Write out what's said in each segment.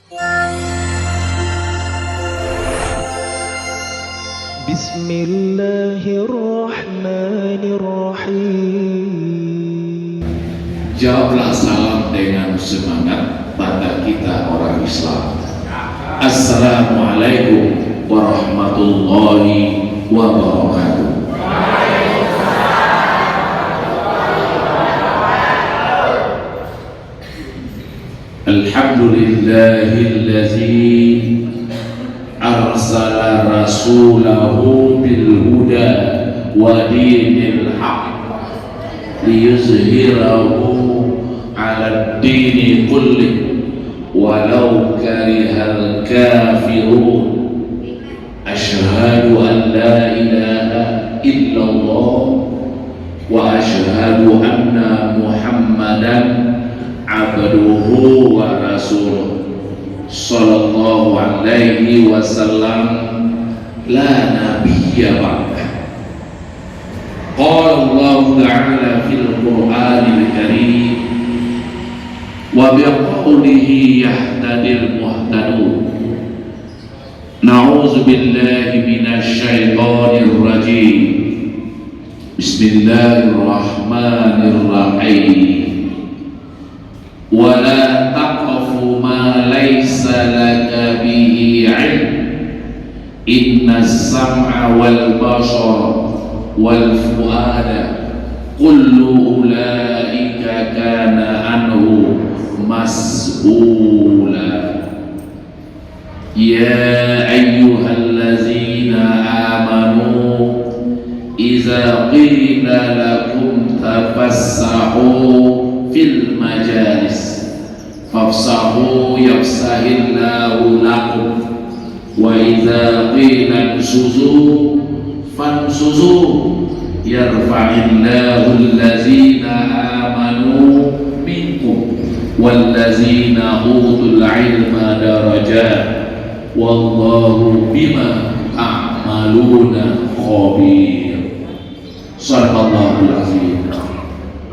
Bismillahirrahmanirrahim. Jawablah salam dengan semangat pada kita orang Islam. Assalamualaikum warahmatullahi wabarakatuh. Alhamdulillahillazi arsala rasulahu bil huda wa dinil haqq liyuzhirahu 'ala ad-dini kulli walau karihal kafirun. Asyhadu an la ilaha illallah wa asyhadu anna Muhammadan abduhu wa rasuluh sallallahu alaihi wasallam la nabiyya ba'dah. Qala Allah ta'ala fil Qur'anil Karim wa biqaulihi yahtadil muhtadun. Na'udzu billahi minasy syaithanir rajim. Bismillahirrahmanirrahim. Wa la taqfu ma laysa laka bihi 'ilm. Innas sam'a wal basara wal fuada kullu ulaika kana anhu mas'ula. Ya ayyuhallazina amanu iza qila lakum tafassahu fil majalis fafsahu yafsahillahu lakum wa iza qila ansuzu fansuzu yarfa'illahu allazina amanu minkum wallazina utul ilma darajat wallahu bima ta'maluna khabir. Shadaqallahul azim.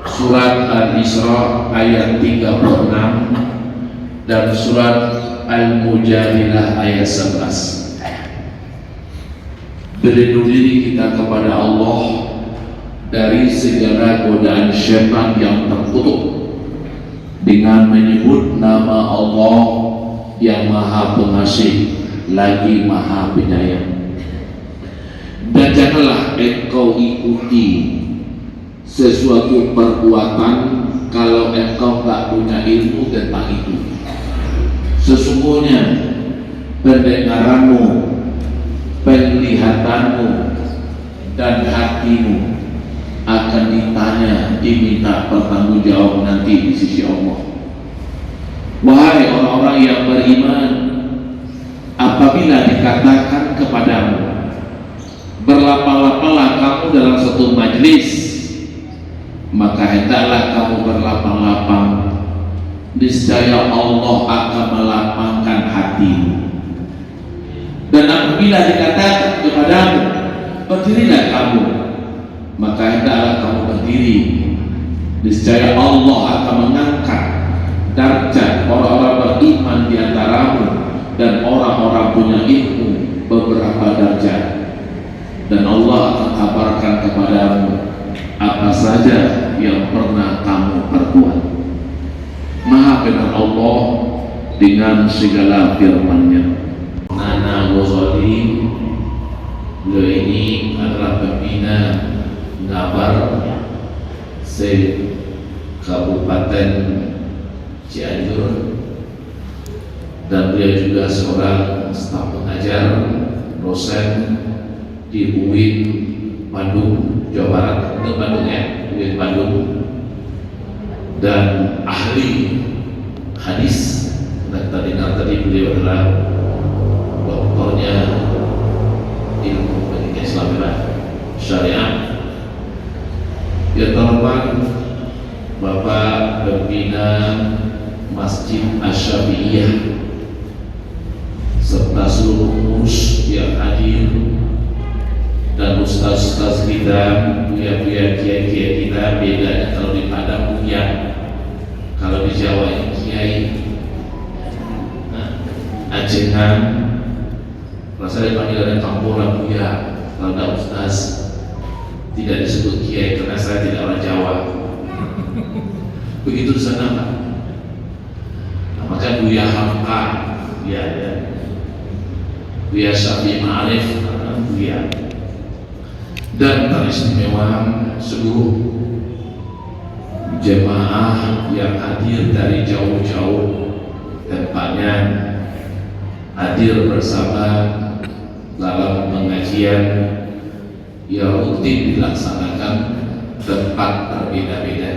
Surat Al-Isra ayat 36 dan surat Al-Mujadilah ayat 11. Berlindung diri kita kepada Allah dari segala godaan syaitan yang terkutuk dengan menyebut nama Allah yang Maha Pengasih lagi Maha Penyayang. Dan janganlah engkau ikuti sesuatu perbuatan kalau engkau tak punya ilmu tentang itu. Sesungguhnya pendengaranmu, penglihatanmu, dan hatimu akan diminta pertanggungjawab nanti di sisi Allah. Wahai orang-orang yang beriman, apabila dikatakan kepadamu, berlapang-lapanglah kamu dalam satu majlis, maka hendaklah kamu berlapang-lapang, niscaya Allah akan melapangkan hatimu. Dan apabila dikatakan kepadamu, berdirilah kamu, maka hendaklah kamu berdiri, niscaya Allah akan mengangkat darjat orang-orang beriman di antaramu dan orang-orang punya ilmu beberapa darjat. Dan Allah akan kabarkan kepadamu apa saja yang pernah kamu perbuat. Maha benar Allah dengan segala firman-Nya. Nana Ghazali, beliau ini adalah pembina Ngabar Kabupaten Cianjur, dan beliau juga seorang staf pengajar, dosen di UIN Bandung, Jawa Barat, UIN Bandung, dan ahli hadis. Dan tadi beliau adalah doktornya ilmu pendidikan Islam syariah. Ya teman-teman, Bapak pembina Masjid Asy-Syafi'iyah serta seluruh pengurus yang hadir dan ustaz-ustaz kita, buya-buya, kiai-kiai kita. Bedanya kalau di Padang buya, kalau di Jawa ini kiai. Nah, Ajengan, rasanya dipanggil ada kampung lah Buya, kalau ada Ustaz tidak disebut Kiai karena saya tidak orang Jawa. Begitu di sana Pak. Nah, maka Buya Hamka, ya. Buya Syafi Ma'arif, Buya. Dan teristimewa seluruh jemaah yang hadir dari jauh-jauh tempatnya, hadir bersama dalam pengajian yang rutin dilaksanakan tempat berbeda-beda.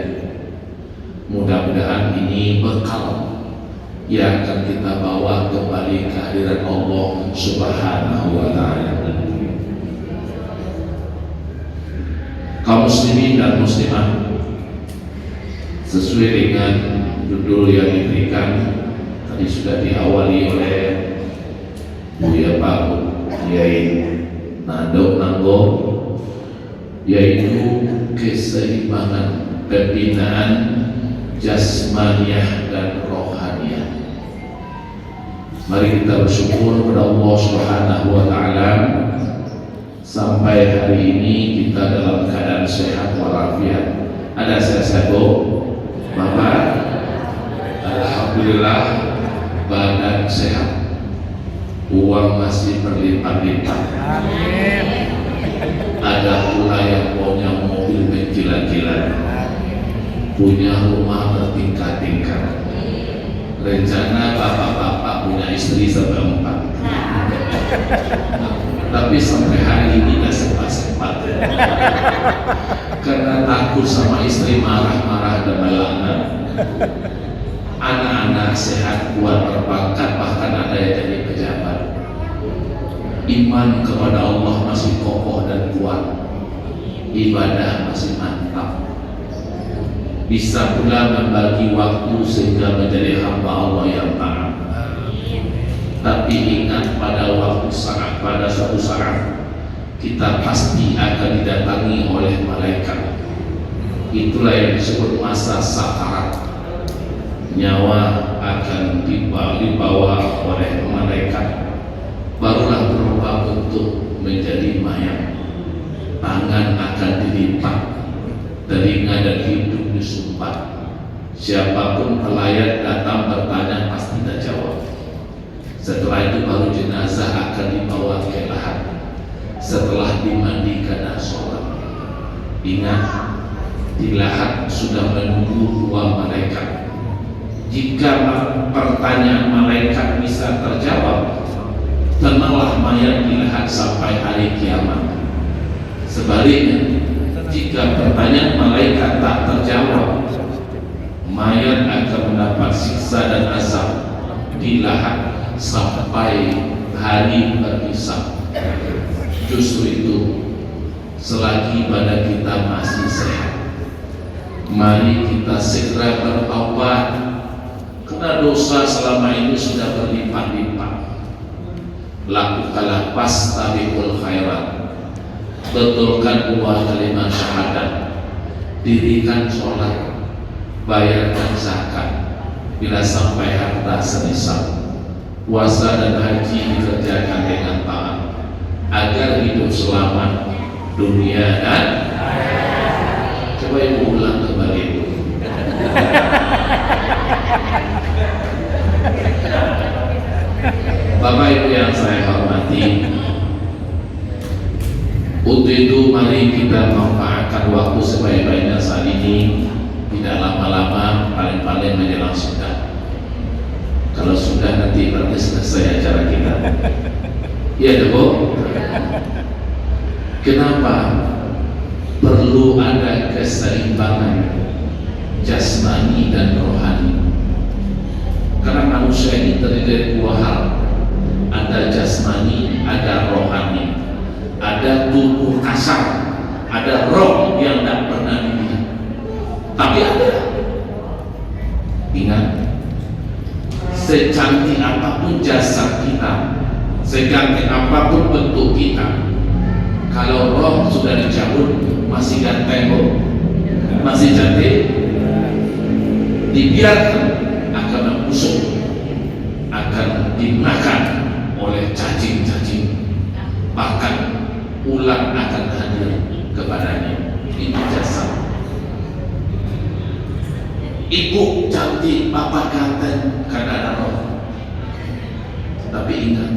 Mudah-mudahan ini bekal yang akan kita bawa kembali kehadiran Allah Subhanahu wa Ta'ala. Kaum muslimin dan muslimah, sesuai dengan judul yang diberikan tadi sudah diawali oleh Buya Pak Kiai Nanggo, yaitu keseimbangan pembinaan jasmaniah dan rohaniah. Mari kita bersyukur kepada Allah Subhanahu wa Ta'ala sampai hari ini kita dalam keadaan sehat walafiat. Ada sehat Bapak, alhamdulillah badan sehat, uang masih berlimpah-limpah. Ada pula yang punya mobil berkilat-kilat, punya rumah bertingkat-tingkat. Rencana bapak-bapak punya istri sampai 4. Tapi sampai hari ini tidak sempat karena takut sama istri marah-marah dan melaknat. Anak-anak sehat, kuat, berbakat, bahkan ada yang jadi pejabat. Iman kepada Allah masih kokoh dan kuat, ibadah masih mantap, bisa pula membagi waktu sehingga menjadi hamba Allah yang taat. Tapi ingat pada suatu saat kita pasti akan didatangi oleh malaikat. Itulah yang disebut masa sakarat. Nyawa akan dibawa oleh malaikat, barulah berubah bentuk menjadi mayat. Tangan akan dilipat, telinga dan hidung disumbat. Siapapun pelayan datang bertanya pasti tidak jawab. Setelah itu baru jenazah akan dibawa ke lahat. Setelah dimandikan dan sholat, ingat di lahat sudah menunggu 2 malaikat. Jika pertanyaan malaikat bisa terjawab, tenanglah mayat di lahat sampai hari kiamat. Sebaliknya, jika pertanyaan malaikat tak terjawab, mayat akan mendapat siksa dan azab di lahat sampai hari berhisab. Justru itu, selagi badan kita masih sehat, mari kita segera bertaubat, karena dosa selama ini sudah berlimpah-limpah. Lakukanlah fastabiqul khairat, betulkan 2 kalimat syahadat, dirikan sholat, bayarkan zakat, bila sampai harta senisab. Puasa dan haji dikerjakan dengan taat, agar hidup selamat dunia dan coba ibu ulang kembali itu. Bapak Ibu yang saya hormati, untuk itu mari kita manfaatkan waktu sebaik-baiknya saat ini. Tidak lama-lama, paling-paling menjelang sudah. Kalau sudah nanti berarti selesai acara kita. Iya Bu. Kenapa perlu ada keseimbangan jasmani dan rohani? Karena manusia ini terdiri dari 2 hal. Ada jasmani, ada rohani. Ada tubuh kasar, ada roh yang tidak pernah dilihat. Tapi ada. Ingat, secantik apapun jasad kita, secantik apapun bentuk kita, kalau roh sudah dicabut, masih ganteng kok, masih cantik, dibiarkan akan membusuk, akan dimakan oleh cacing-cacing, bahkan ular akan hadir kepadanya. Ini jasad. Ibu cantik, bapak ganteng karena ada roh. Tapi ingat,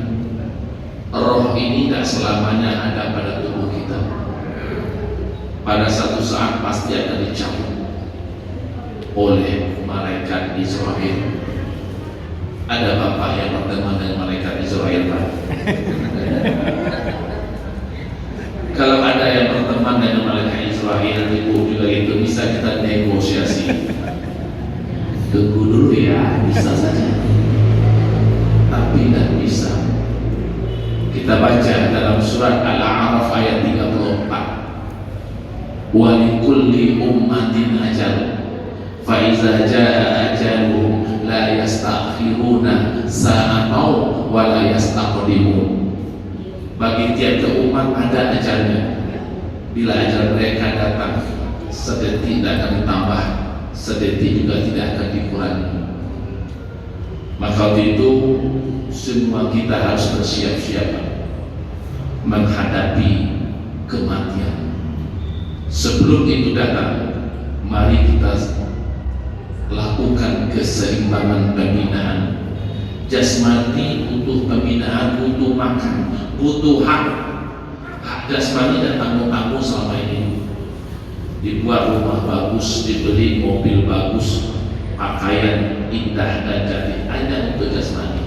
roh ini tidak selamanya ada pada tubuh kita. Pada satu saat pasti akan dicabut oleh malaikat Israel. Ada bapak yang berteman dengan malaikat Israel, Pak? Kalau ada yang berteman dengan malaikat Israel, ibu juga itu bisa kita negosiasi. Tunggu dulu ya, bisa saja. Tapi tidak bisa. Kita baca dalam surat Al-A'raf ayat 34. Wa likulli ummatin ajal, fa iza jaa ajaluhum la yastakhiruna sa'atan wa la yastaqdimun. Bagi tiap umat ada ajalnya. Bila ajal mereka datang, sedetik tidak akan ditambah, sedetik juga tidak akan dikurangi. Maka itu semua kita harus bersiap-siap menghadapi kematian. Sebelum itu datang, mari kita lakukan keseimbangan pembinaan. Jasmani butuh pembinaan, butuh makan, butuh hak. Hak jasmani dan tanggung-tanggung selama ini. Dibuat rumah bagus, dibeli mobil bagus, pakaian indah dan cantik, hanya untuk jasmani.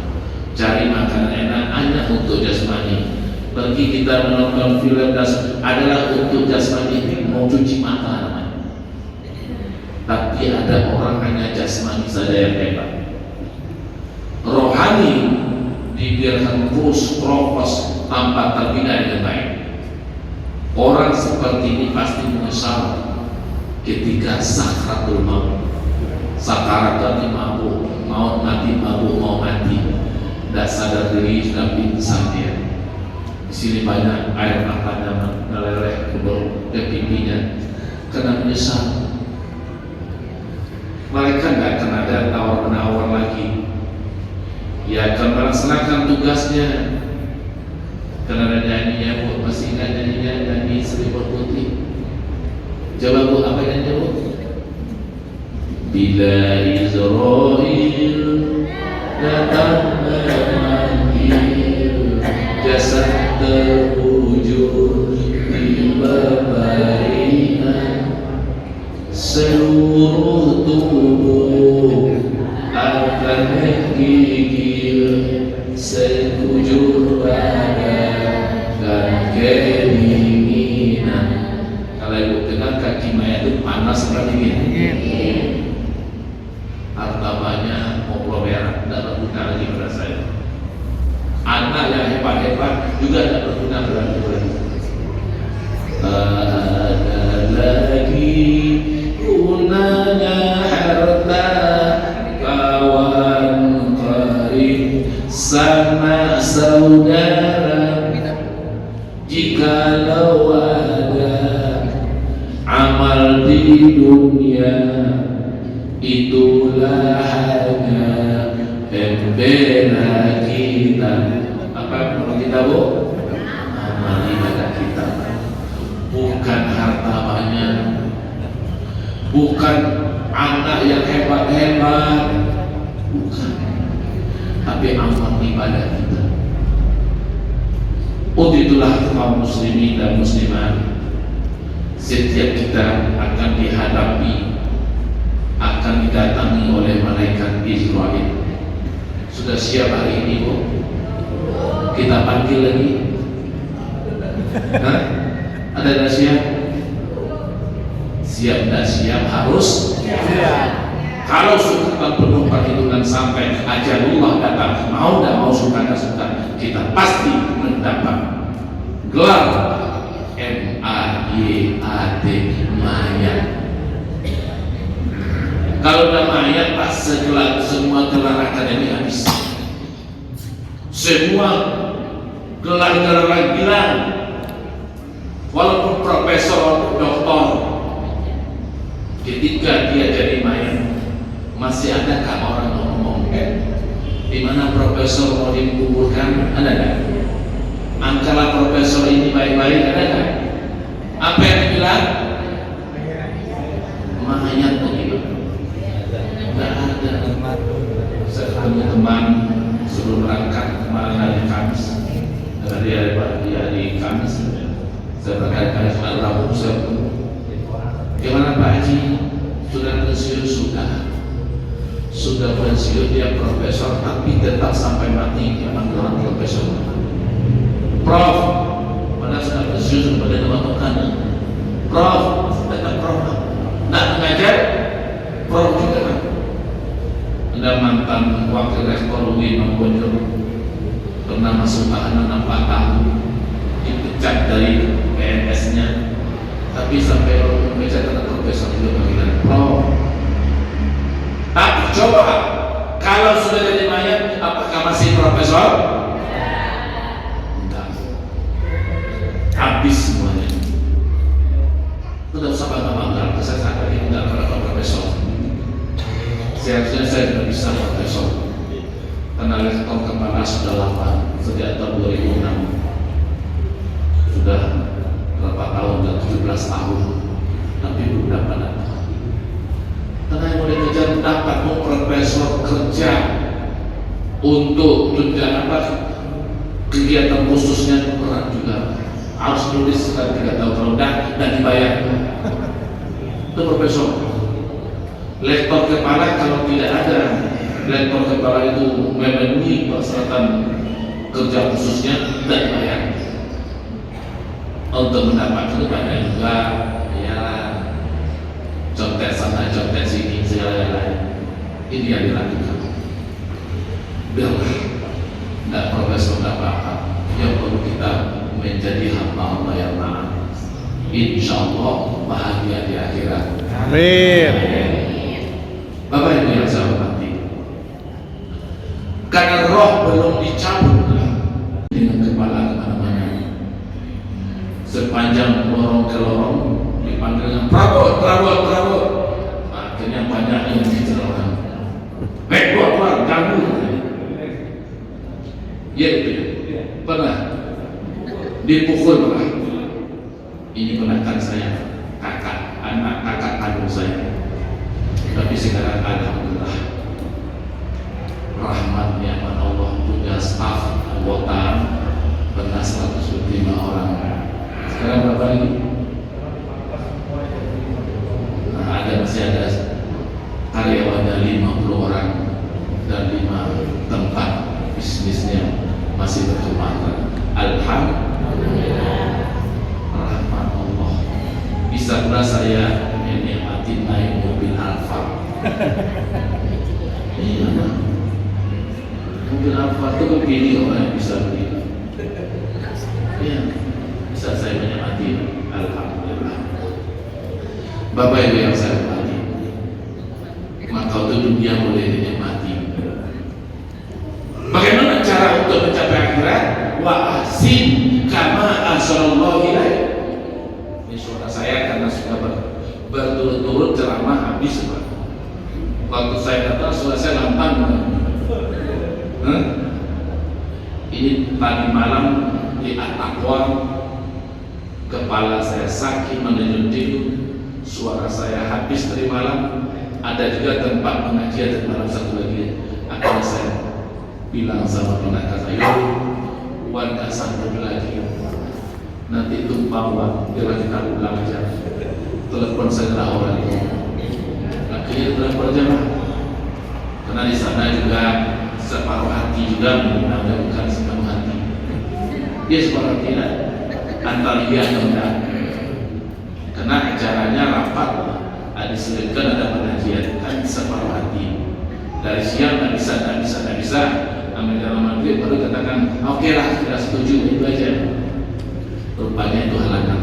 Cari makanan enak hanya untuk jasmani. Pergi kita menonton film adalah untuk jasmani, mau cuci mata namanya. Tapi ada orang hanya jasmani saja yang hebat. Rohani dibiarkan terus kropos tanpa terbina dengan baik. Orang seperti ini pasti menyesal ketika sakratul maut. Sakarat tadi mabuk, mau mati mabuk, mau mati, tidak sadar diri, sudah pingsan dia. Di sini banyak air matanya meleleh ke pipinya karena menyesal. Mereka nggak akan ada tawar menawar lagi. Ya akan melaksanakan tugasnya. Karena ada nyanyinya, Bu, masih ingat nyanyinya, nyanyi Selimut Putih. Coba Bu, apa nyanyinya Bu? Bila Israel datang memanggil, jasad terbujur di baringan, seluruh tubuh akan menggigil, sekujur badan dan kedinginan. Kalau ibu dengar kaki mayat itu panas seperti ini. Harta banyak mau berat, tidak berguna lagi pada saya. Anak yang hebat-hebat juga tidak berguna berarti. Ada lagi gunanya harta, kawan karib, sanak saudara, jikalau ada amal di dunia, itulah hanya pembela kita. Apa menurut kita Bu? Amal ibadah kita, bukan harta banyak, bukan anak yang hebat-hebat, bukan, tapi amal ibadah kita. Untuk itulah kaum muslimin dan muslimat, setiap kita akan dihadapi, akan didatangi oleh malaikat Israel. Sudah siap hari ini Bu? Kita panggil lagi? Hah? Ada yang siap? Siap dan siap harus siap. Kalau suka penuh perhitungan sampai ajalullah datang, mau tidak mau, suka tidak suka, kita pasti mendapat gelar MAYAT, mayat. Kalau udah mayat, pas semua gelar akademi habis. Semua gelar-gelar hilang. Walaupun profesor, doktor, ketika dia jadi mayat, masih adakah orang ngomong Di mana profesor mau dikuburkan, ada nggak? Angkala profesor ini baik-baik, ada nggak? Apa yang dibilang? Mayat bagaimana? Nggak ada. Saya ketemu teman sebelum berangkat kemarin hari Kamis, dari hari Kamis, saya berkali-kali soal Rabu saya ketemu. Gimana Pak Haji? Sudah pensiun? Sudah pensiun, dia profesor, tapi tetap sampai mati dia panggil orang profesor. Prof, pada sudah pensiun pada teman-teman. Prof, tetap prof. Nak mengajar, prof juga. Ada mantan wakil rektor UI Mangkojur, pernah masuk tahanan 4 tahun, dipecat dari PNS-nya, tapi sampai orang meja tetap profesor juga panggilan prof. Tapi coba kalau sudah jadi mayat, apakah masih profesor? Enggak. Habis semuanya. Tidak usah bangga-bangga. Saya sadar ini enggak pernah profesor. Seharusnya saya tidak bisa profesor. Karena rektor kepala sudah lama, sejak tahun 2006. Sudah berapa tahun? 17 tahun. Tapi belum dapat. Karena yang mau dikejar dapat mau profesor kerja untuk tunjangan kegiatan khususnya berat juga, harus tulis sekitar 3 tahun kalau dan dibayar. Itu profesor. Lektor kepala kalau tidak ada lektor kepala itu memenuhi persyaratan kerja khususnya tidak dibayar. Untuk mendapatkan itu banyak juga ya, contek sana, contek sini, segala lain. Ini yang dilakukan. Biarlah, tidak profesor, tidak apa-apa. Yang perlu kita menjadi hamba-hamba yang taat. Insya Allah bahagia di akhirat. Amin. Bapak Ibu yang saya hormati, karena roh belum dicabut dengan kepala kemana-mana. Sepanjang lorong ke lorong dipanggil dengan Prabot. Akhirnya banyak yang dikejar orang. Keluar, ganggu. Ya itu ya. Pernah dipukul pernah. Ini ponakan saya, anak kakak kandung saya. Tapi sekarang alhamdulillah, rahmat nikmat Allah, punya staf anggota pernah 105 orang. Sekarang berapa ini? Masih ada karyawannya 50 orang dan 5 tempat bisnisnya masih berkembang. Alhamdulillah, rahmat Allah. Bisa pula saya menikmati naik mobil Alfa. Iya, mobil Alfa itu kepilih orang yang bisa beli. Iya, bisa saya menikmati. Alhamdulillah. Bapak Ibu yang saya hormati, maka itu dunia boleh dinikmati. Bagaimana cara untuk mencapai akhirat? Wa ahsin kama ahsanallahu ilaik. Ini suara saya karena sudah berturut-turut ceramah habis, Pak. Waktu saya datang suara saya lantang. Ini tadi malam di At-Taqwa, kepala saya sakit mendenyut-denyut. Suara saya habis dari malam. Ada juga tempat pengajian dari malam satu lagi. Akhirnya saya bilang sama ponakan saya, Wan gak sanggup lagi, nanti tumpang Wan, biar kita ulang aja. Telepon segera orang itu. Akhirnya telepon aja Pak. Karena di sana juga separuh hati juga menggunakan, bukan separuh hati. Dia separuh hati antara dia atau enggak. Karena acaranya rapat, diselipkan ada pengajian, kan separuh hati. Dari siang nggak bisa. Ambil dalam maghrib baru katakan, oke lah, kita setuju, itu aja. Rupanya itu halangan.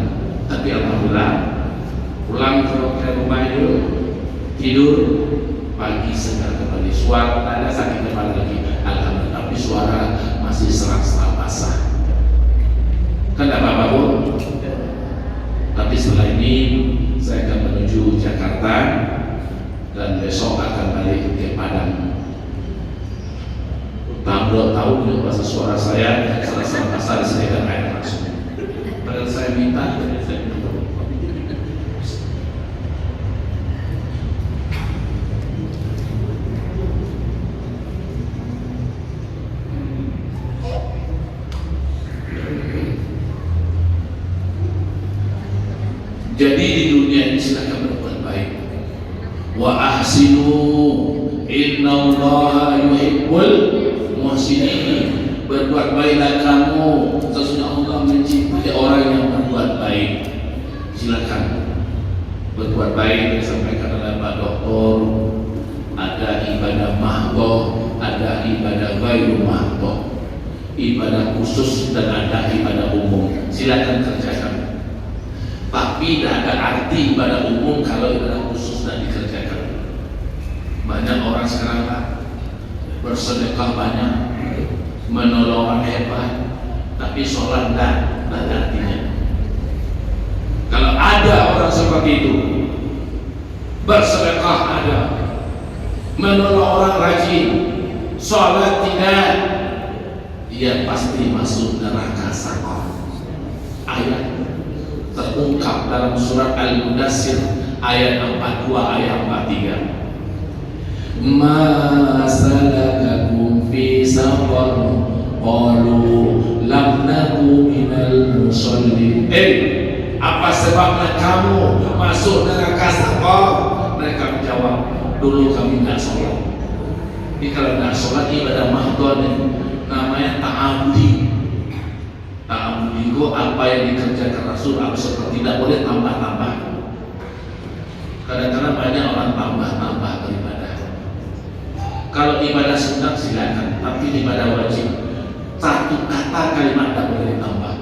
Tapi alhamdulillah, pulang ke rumah itu tidur, pagi segar kembali. Suara ada sakit kepala lagi, alhamdulillah. Tapi suara masih serak-serak basah. Kan tidak apa-apa Bu. Tapi setelah ini saya akan menuju Jakarta dan besok akan balik ke Padang. Tambah tahu juga bahasa suara saya, selesai masa disediakan air langsung. Padahal saya minta, jadi di dunia ini silakan berbuat baik. Wa ahsinu innallaha yuhibbul muhsinin. Berbuat baiklah kamu, sesungguhnya Allah mencintai orang yang berbuat baik. Silakan berbuat baik. Disampaikan oleh Pak Doktor, ada ibadah mahdoh, ada ibadah ghairu mahdoh, ibadah khusus dan ada ibadah umum. Silakan kerjakan. Tapi tidak ada arti ibadah umum kalau ibadah khusus tidak dikerjakan. Banyak orang sekarang Pak bersedekah banyak, menolong orang hebat, tapi sholat tidak ada artinya. Kalau ada orang seperti itu, bersedekah ada, menolong orang rajin, sholat tidak, dia pasti masuk neraka sakor. Ayat terungkap dalam surat Al-Mudassir ayat 42 ayat 43. Ma salakakum fi saqar qalu lam naku minal musallin. Apa sebabnya kamu masuk neraka sakor? Mereka menjawab, dulu kami tidak sholat. Ini kalau tidak sholat ibadah mahdhah, namanya ta'abudi. Itu apa yang dikerjakan Rasul harus seperti, tidak boleh tambah-tambah. Kadang-kadang banyak orang tambah-tambah beribadah. Kalau ibadah sunnah silakan, tapi ibadah wajib satu kata kalimat tidak boleh ditambah.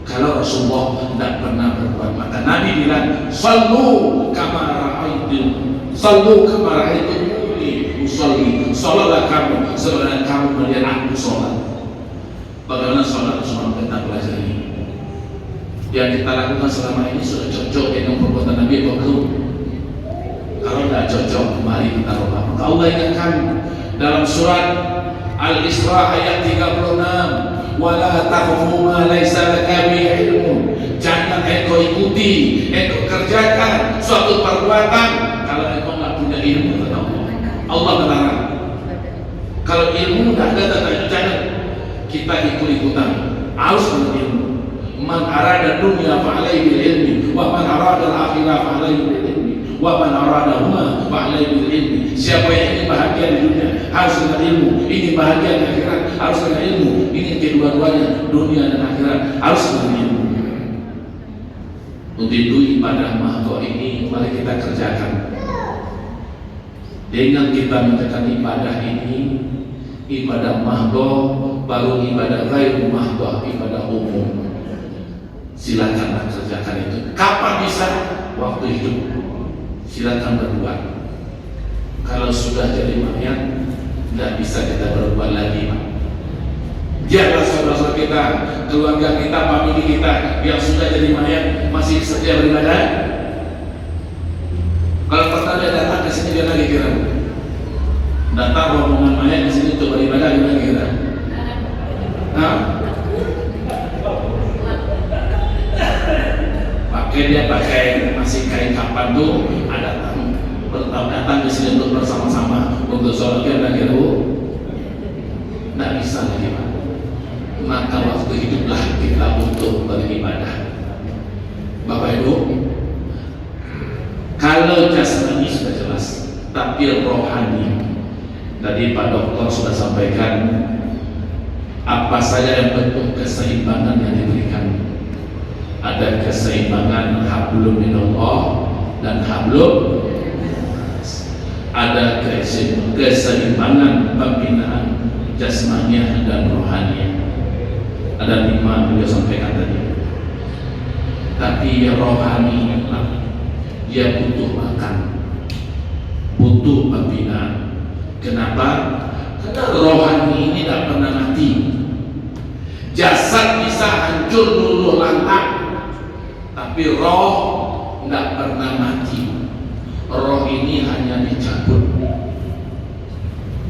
Kalau Rasulullah tidak pernah berbuat, maka Nabi bilang, sallu kama ra'aitum, sallu kama ra'aitumuni usolli. Sholatlah kamu sebenarnya kamu melihat aku sholat. Bagaimana sholat Rasulullah kita pelajari? Yang kita lakukan selama ini sudah cocok dengan perbuatan Nabi atau belum? Kalau tidak cocok, mari kita ubah. Maka Allah ingatkan dalam surat Al-Isra ayat 36, wala taqfu ma laysa laka bihi ilmun. Jangan engkau ikuti, engkau kerjakan suatu perbuatan kalau engkau tidak punya ilmu tentang Allah. Allah melarang. Kalau ilmu tidak ada tentang itu, jangan. Kita ikut-ikutan, harus berilmu. Man arada dunya fa'alaihi bil ilmi, wa man arada al-akhirah fa'alaihi bil ilmi, wa man arada huma fa'alaihi bil ilmi. Siapa yang ingin bahagia di dunia harus dengan ilmu, ingin bahagia di akhirat harus dengan ilmu, ingin kedua-duanya dunia dan akhirat harus dengan ilmu. Untuk itu ibadah mahdhah ini mari kita kerjakan. Dengan kita mengerjakan ibadah ini, ibadah mahdhah baru ibadah ghairu mahdhah, ibadah umum. Silakan kerjakan itu. Kapan bisa? Waktu hidup. Silakan berbuat. Kalau sudah jadi mayat, tidak bisa kita berbuat lagi, Pak. Biarlah saudara-saudara kita, keluarga kita, famili kita yang sudah jadi mayat masih setia beribadah. Kalau pernah dia datang ke sini, dia lagi kira datang rombongan mayat ke sini untuk beribadah, dia lagi kira. Dia pakai masih kain kapan tuh, ada datang ke sini untuk bersama-sama untuk sholat dan kira-kira tidak bisa lagi, Pak. Maka waktu hiduplah kita untuk beribadah. Bapak Ibu, kalau jasmani sudah jelas, tapi rohani tadi Pak Dokter sudah sampaikan apa saja yang bentuk keseimbangan yang diberikan. Ada keseimbangan hablum minallah dan hablum, ada keseimbangan pembinaan jasmaniah dan rohaniah. Ada 5 beliau sampaikan tadi. Tapi rohani dia butuh makan, butuh pembinaan. Kenapa? Karena rohani ini tidak pernah mati. Jasad bisa hancur luluh lantak, tapi roh tidak pernah mati. Roh ini hanya dicabut.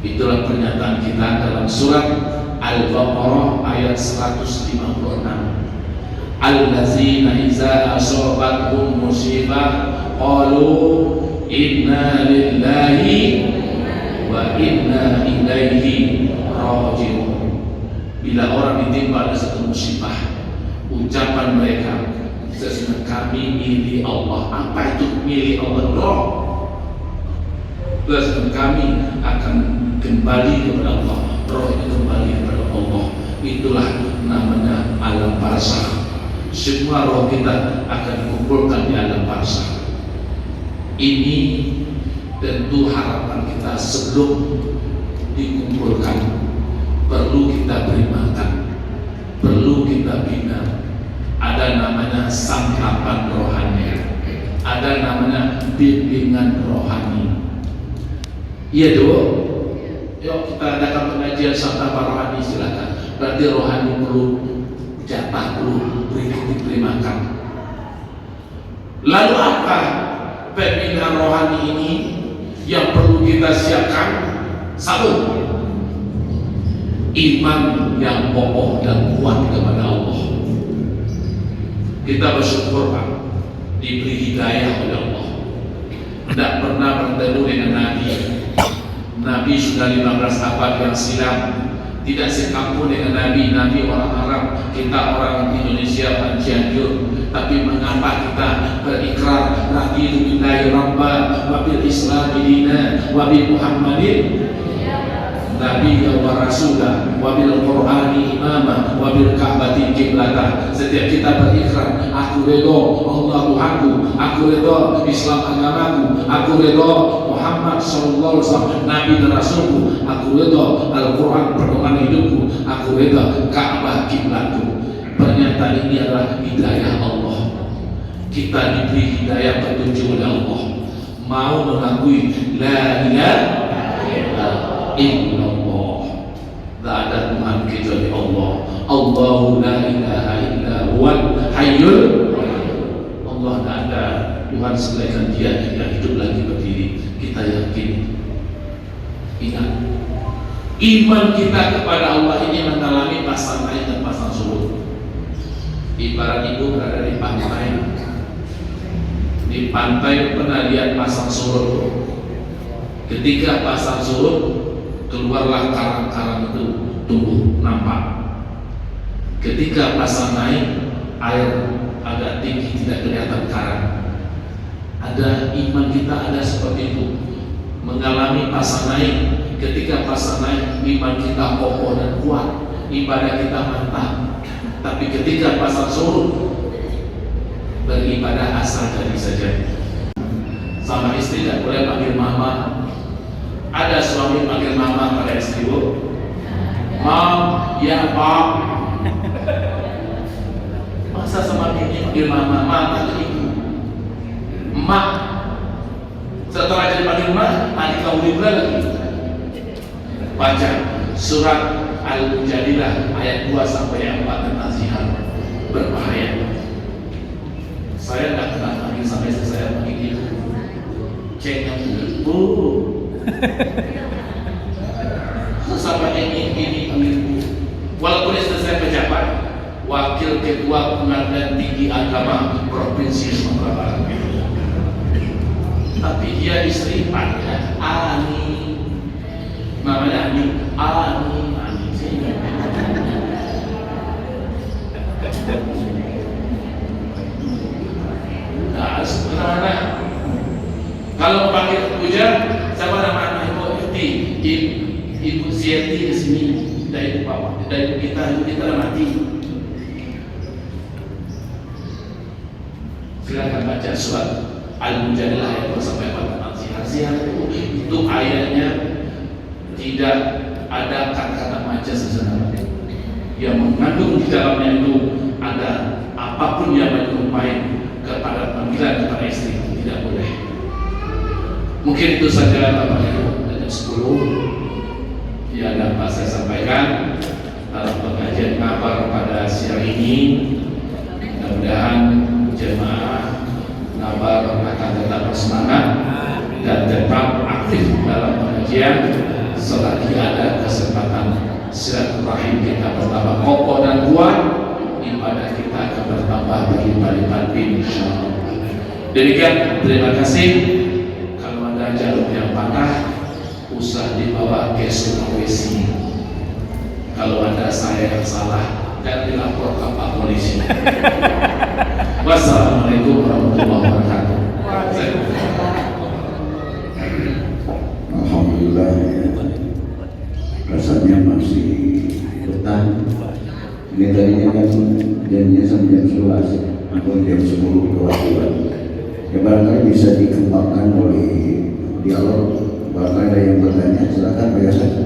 Itulah pernyataan kita dalam surat Al-Baqarah ayat 156. Allazina iza asobathum musibah qalu inna lillahi wa inna ilaihi raji'un. Bila orang ditimpa ada satu musibah, ucapan mereka, sesungguhnya kami milik Allah. Apa itu milik Allah? Roh. Sesungguhnya kami akan kembali kepada Allah. Roh itu kembali kepada Allah. Itulah namanya alam barzakh. Semua roh kita akan dikumpulkan di alam barzakh. Ini tentu harapan kita sebelum dikumpulkan, perlu kita beri makan, perlu kita bina. Ada namanya santapan rohani, ada namanya bimbingan rohani. Iya dong. Yuk kita adakan pengajian santapan rohani, silakan. Berarti rohani perlu jatah, perlu diberi makan. Lalu apa pembinaan rohani ini yang perlu kita siapkan? Satu, iman yang kokoh dan kuat kepada Allah. Kita bersyukur Pak, diberi hidayah oleh Allah. Tidak pernah bertemu dengan Nabi. Nabi sudah 15 abad yang silam. Tidak sekampung dengan Nabi. Nabi orang Arab, kita orang Indonesia, orang Cianjur. Tapi mengapa kita berikrar raditu billahi rabba wa bil islami dina wa bi Muhammadin Nabi wa Rasulah wa bil Qur'ani imama wa bil Ka'bati qiblata. Setiap kita berikrar, aku redha Allah Tuhanku, aku redha Islam agamaku, aku redha Muhammad sallallahu alaihi wasallam Nabi dan Rasulku, aku redha Al-Qur'an pedoman hidupku, aku redha Ka'bah kiblatku. Pernyataan ini adalah hidayah Allah. Kita diberi hidayah petunjuk oleh Allah. Mau mengakui la ilaha illallah, tak ada Tuhan kecuali Allah. Allahu la ilaha illa huwal hayyul. Allah tak ada Tuhan selain Dia yang hidup lagi berdiri. Kita yakin. Ingat, iman kita kepada Allah ini mengalami pasang naik dan pasang surut. Ibarat ibu berada di pantai. Di pantai pernah lihat pasang surut. Ketika pasang surut, keluarlah karang-karang itu tumbuh nampak. Ketika pasang naik, air agak tinggi tidak kelihatan karang. Ada iman kita ada seperti itu, mengalami pasang naik. Ketika pasang naik, iman kita kokoh dan kuat, ibadah kita mantap. Tapi ketika pasang surut, beribadah asal jadi saja. Sama istri tidak boleh panggil mama. Ada suami panggil mama pada istri, Mam, ya Pak. Masa sama bini panggil mama, mama ke ibu, Mak. Setelah jadi panggil mak, adik kamu libra lagi. Baca surat Al-Mujadilah ayat 2 sampai 4 tentang zihar. Berbahaya. Saya tidak pernah panggil sampai saya panggil ibu. Cek yang ibu. Sampai ini ibu. Walaupun istri saya pejabat, wakil ketua pengadilan tinggi agama provinsi Sumatera Barat, tapi dia istri panggil Ani, namanya Ani. Nah, sebenarnya kalau panggil puja, sama nama ibu Siati di sini, dari ibu papa, dari ibu kita udah mati. Silakan baca surat Al-Mujadilah ayat 2 sampai 4. Zihar itu ayatnya tidak ada kata-kata majas sebenarnya. Yang mengandung di dalamnya itu ada apapun yang menyerupai kepada panggilan kepada istri, tidak boleh. Mungkin itu saja Bapak Ibu, ada 10 yang dapat saya sampaikan dalam pengajian kabar pada siang ini. Mudah-mudahan jemaah kabar akan tetap bersemangat dan tetap aktif dalam pengajian selagi ada kesempatan silaturahim kita bertambah kokoh dan kuat, ibadah kita akan bertambah berlipat-lipat insyaallah. Demikian, terima kasih. Kalau ada jarum yang patah, usah dibawa ke Sulawesi. Kalau ada saya yang salah, dan dilapor ke Pak Polisi. Wassalamualaikum warahmatullahi wabarakatuh. Alhamdulillah, rasanya masih betah. Ini tadinya kan janjinya sampai jam 11 atau jam 10 kewajiban. Ya barangkali bisa dikembangkan oleh dialog. Barangkali ada yang bertanya, silakan bebas saja.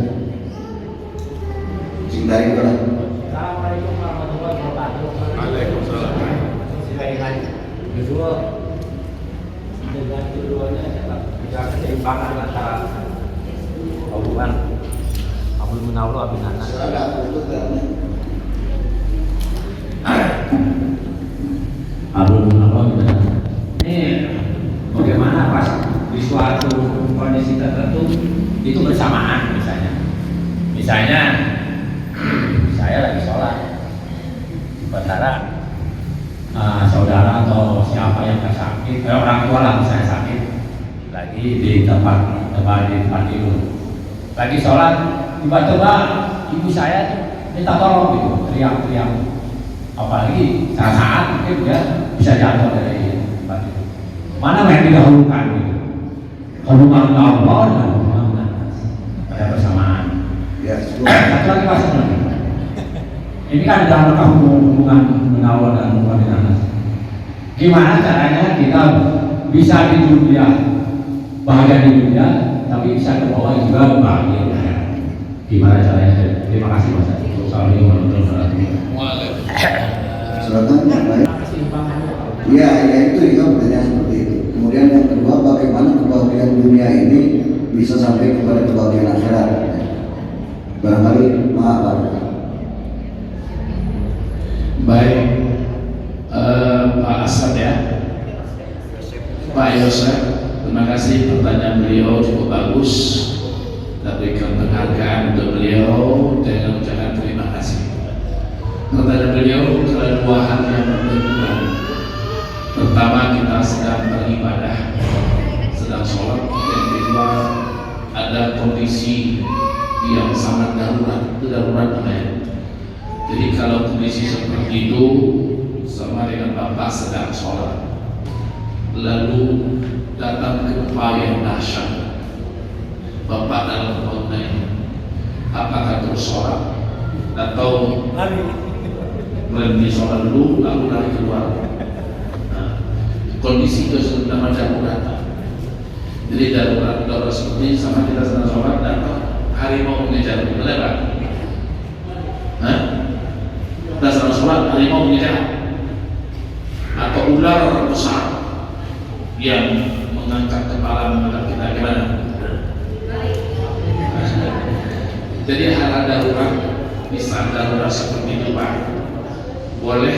Singkari kalau. Assalamualaikum warahmatullahi wabarakatuh. Waalaikumsalam. Kedua, dengan keduanya dapat menjaga keseimbangan antara hubungan Abdul Munawwar bin Anas. Abdul Munawwar bin Anas. Ini bagaimana pas di suatu kondisi tertentu itu bersamaan misalnya saya lagi sholat, sementara saudara atau siapa yang sakit, orang tua lah misalnya sakit, lagi di tempat tidur, lagi sholat, tiba-tiba ibu saya tuh minta tolong gitu, teriak-teriak, apalagi saat mungkin dia bisa jatuh dari tempat tidur. Mana yang didahulukan gitu? Hubungan Allah dan hubungan pada bersamaan. Ya, Satu lagi pasal ini kan dalam rangka hubungan Munawwar dan hubungan bin Anas. Gimana caranya kita bisa di dunia bahagia di dunia, tapi bisa ke bawah juga bahagia di akhirat? Gimana caranya? Terima kasih Mas. Assalamualaikum warahmatullahi wabarakatuh. silakan yang lain. Iya, ya itu pertanyaan seperti itu. Kemudian yang kedua, bagaimana kebahagiaan dunia ini bisa sampai kepada kebahagiaan akhirat? Barangkali maaf Pak. Baik, Pak Asad ya, Pak Yosef, terima kasih pertanyaan beliau cukup bagus. Kita berikan penghargaan untuk beliau dengan ucapan terima kasih. Pertanyaan beliau adalah dua hal yang berbeda. Pertama, kita sedang beribadah, sedang sholat. Yang kedua, ada kondisi yang sangat darurat, itu darurat namanya. Jadi kalau kondisi seperti itu, sama dengan Bapak sedang sholat, lalu datang gempa yang dahsyat, Bapak dalam kondisi, apakah terus sholat atau berhenti sholat dulu lalu lari keluar? Nah, kondisi itu sudah darurat. Jadi darurat seperti sama kita sedang sholat, datang harimau mengejar, boleh Pak? Dasar sholat harimau mengejar, atau ular besar yang mengangkat kepala menghadap kita, gimana? Jadi hal darurat, di saat darurat seperti itu Pak, boleh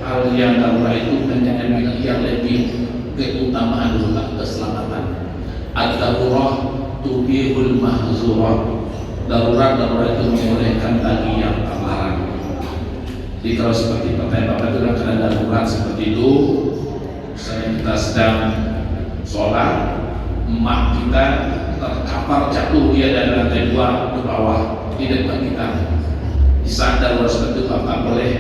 hal yang darurat itu menjadi yang lebih keutamaan dulu Pak, keselamatan. Ad-darurah tubihul mahzurah. Darurat itu membolehkan bagi yang terlarang. Jadi kalau seperti pertanyaan Bapak itu dalam darurat seperti itu, misalnya kita sedang sholat, emak kita terkapar jatuh dia dari lantai 2 ke bawah di depan kita. Di saat darurat seperti itu Bapak boleh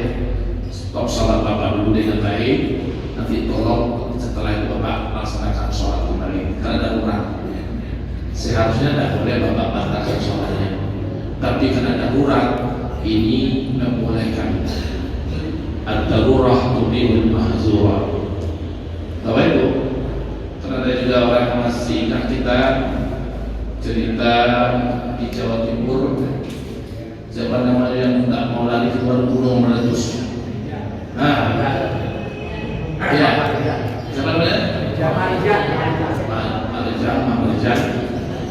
stop sholat Bapak dulu dengan baik, nanti tolong setelah itu Bapak laksanakan sholat kembali karena darurat. Seharusnya tidak boleh Bapak batalkan sholatnya, tapi karena darurat ini membolehkan. Ad-darurah tubihul mahzurah. Tahu itu? Karena ada juga orang yang masih ingat kita cerita di Jawa Timur, siapa namanya yang tidak mau lari keluar gunung meletus. Nah, ya, siapa namanya? Jamal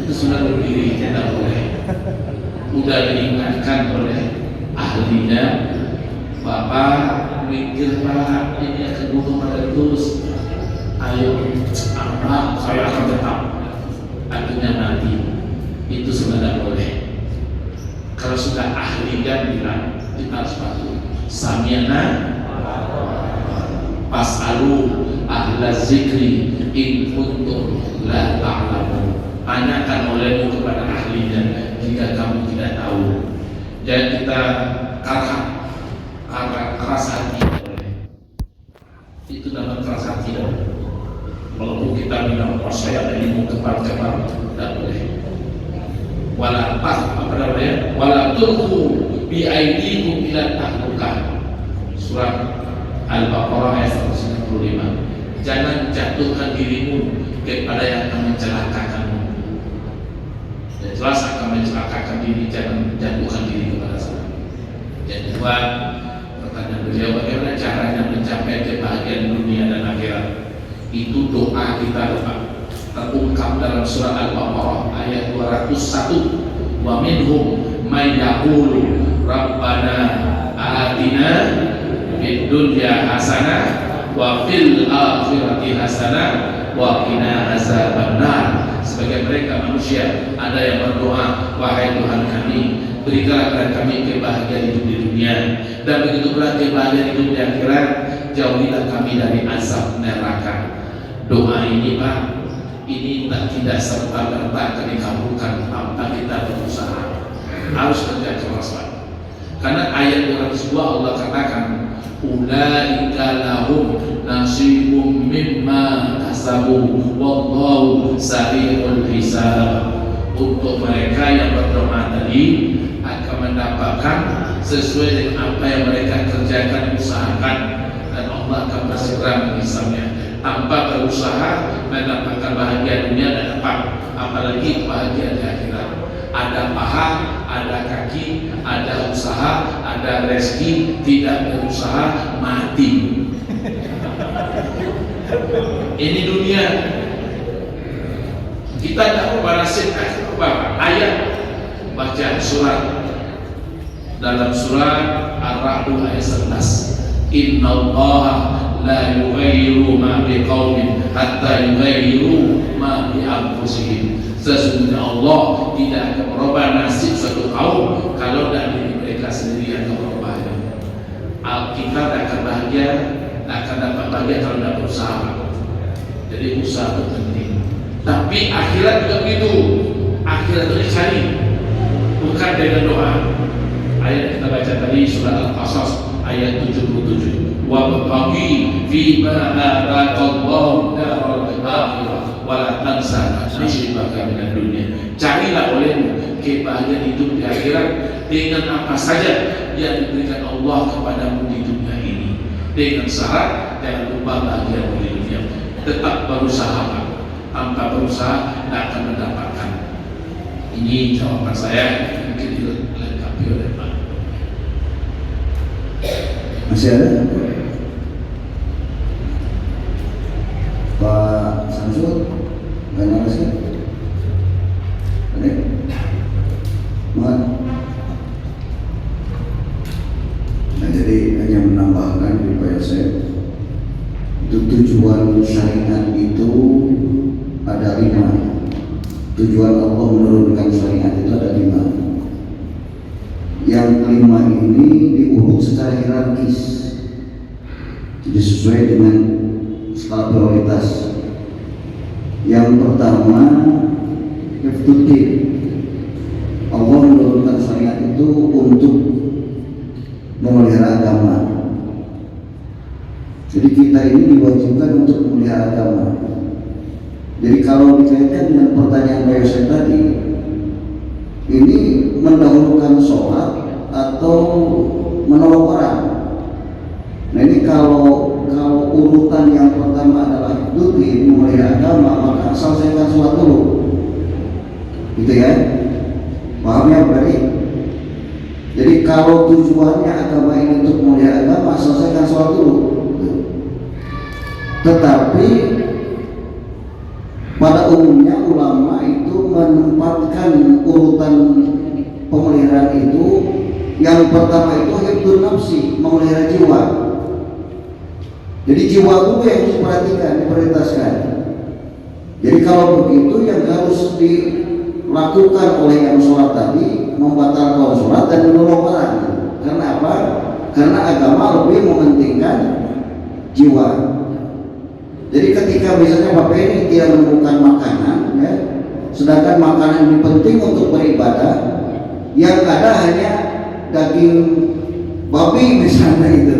itu sudah berdiri, tidak boleh. Udah diingatkan oleh ahlinya, Bapak mikir Pak, ini ke gunung meletus, ayo, saya akan tetap, akhirnya mati. itu sebenarnya boleh. Kalau sudah ahli dan bilang kita harus patuh. Sami'na fas'alu ahla zikri in kuntum la ta'lamun. Tanyakan olehmu kepada ahlinya jika kamu tidak tahu. Jangan kita keras hati. Itu nama keras hati. Walaupun kita bilang saya ada ilmu kebal-kebal, tidak boleh. Wala tulqu bi aydikum ila tahlukah. Surat Al-Baqarah ayat 195. Jangan jatuhkan dirimu kepada yang akan mencelakakanmu. Dan jelas akan mencelakakan diri, jangan jatuhkan diri kepada sana. Yang kedua, pertanyaan beliau, bagaimana caranya mencapai kebahagiaan dunia dan akhirat? Itu doa kita Pak, terungkap dalam surah Al-Baqarah ayat 201. Wa minhum may yaqulu rabbana atina fid dunya hasanah wa fil akhirati hasanah wa qina azabannar. Sebagai mereka manusia ada yang berdoa, wahai Tuhan kami, berikanlah kepada kami kebahagiaan hidup di dunia, dan begitu pula kebahagiaan hidup di akhirat, jauhilah kami dari azab neraka. Doa ini Pak, ini tidak serta-merta akan dikabulkan tanpa kita berusaha. Harus kerja keras Pak. Karena ayat 202 Allah katakan, ulaika lahum nasibum mimma kasabu wallahu sari'ul hisab. Untuk mereka yang berdoa tadi akan mendapatkan sesuai dengan apa yang mereka kerjakan, usahakan, dan Allah akan bersegera menghisabnya. Tanpa berusaha mendapatkan bahagia dunia dan apalagi bahagia di akhirat. Ada paha, ada kaki, ada usaha, ada rezeki. Tidak berusaha mati. Ini dunia. Kita tidak berhasil ayat baca surat dalam surat Ar-Ra'd ayat 11. Innallaha la yughayyiru ma biqaumin hatta yughayyiru ma bi anfusihim. Sesungguhnya Allah tidak akan merubah nasib suatu kaum kalau dari mereka sendiri yang merubahnya. Kita tidak akan bahagia, tidak akan dapat bahagia kalau tidak berusaha. Jadi usaha itu penting. Tapi akhirat juga begitu. Akhirat itu dicari, bukan dengan doa. Ayat kita baca tadi surah Al-Qasas ayat 77. Wabtaghi fima ataqallahu daral akhirah wa la tansa nasibaka minad dunya. Carilah olehmu kebahagiaan hidup di akhirat dengan apa saja yang diberikan Allah kepadamu di dunia ini. Dengan syarat jangan lupa bahagia di dunia. Tetap berusaha. Tanpa berusaha tidak akan mendapatkan. Ini jawaban saya, mungkin dilengkapi oleh Pak. Masih ada? Pak Samsul, nggak nangis kan? Ada? Mat? Nah, jadi hanya menambahkan di Pak Yosef, itu tujuan syariat itu ada 5. Tujuan Allah menurunkan syariat itu ada 5. Yang 5 ini diurut secara hierarkis, jadi sesuai dengan skala prioritas. Yang pertama, hifdzuddin. Allah menurunkan syariat itu untuk memelihara agama. Jadi kita ini diwajibkan untuk memelihara agama. Jadi kalau dikaitkan dengan pertanyaan Pak Yosef tadi, ini mendahulukan sholat atau menolong orang. Nah ini kalau urutan yang pertama adalah hifdzuddin, memelihara agama, maka selesaikan sholat dulu, gitu ya? Paham ya berarti? Jadi kalau tujuannya agama ini untuk memelihara agama, selesaikan sholat dulu. Tetapi pada umumnya ulama itu menempatkan urutan pemeliharaan itu, yang pertama itu hifdzun nafsi, memelihara jiwa. Jadi jiwa itu yang harus diperhatikan, diprioritaskan. Jadi kalau begitu yang harus dilakukan oleh yang sholat tadi membatalkan sholat dan menolong orang. Karena apa? Karena agama lebih mementingkan jiwa. Jadi ketika misalnya Bapak ini tidak menemukan makanan, ya, sedangkan makanan ini penting untuk beribadah, yang ada hanya daging babi misalnya itu,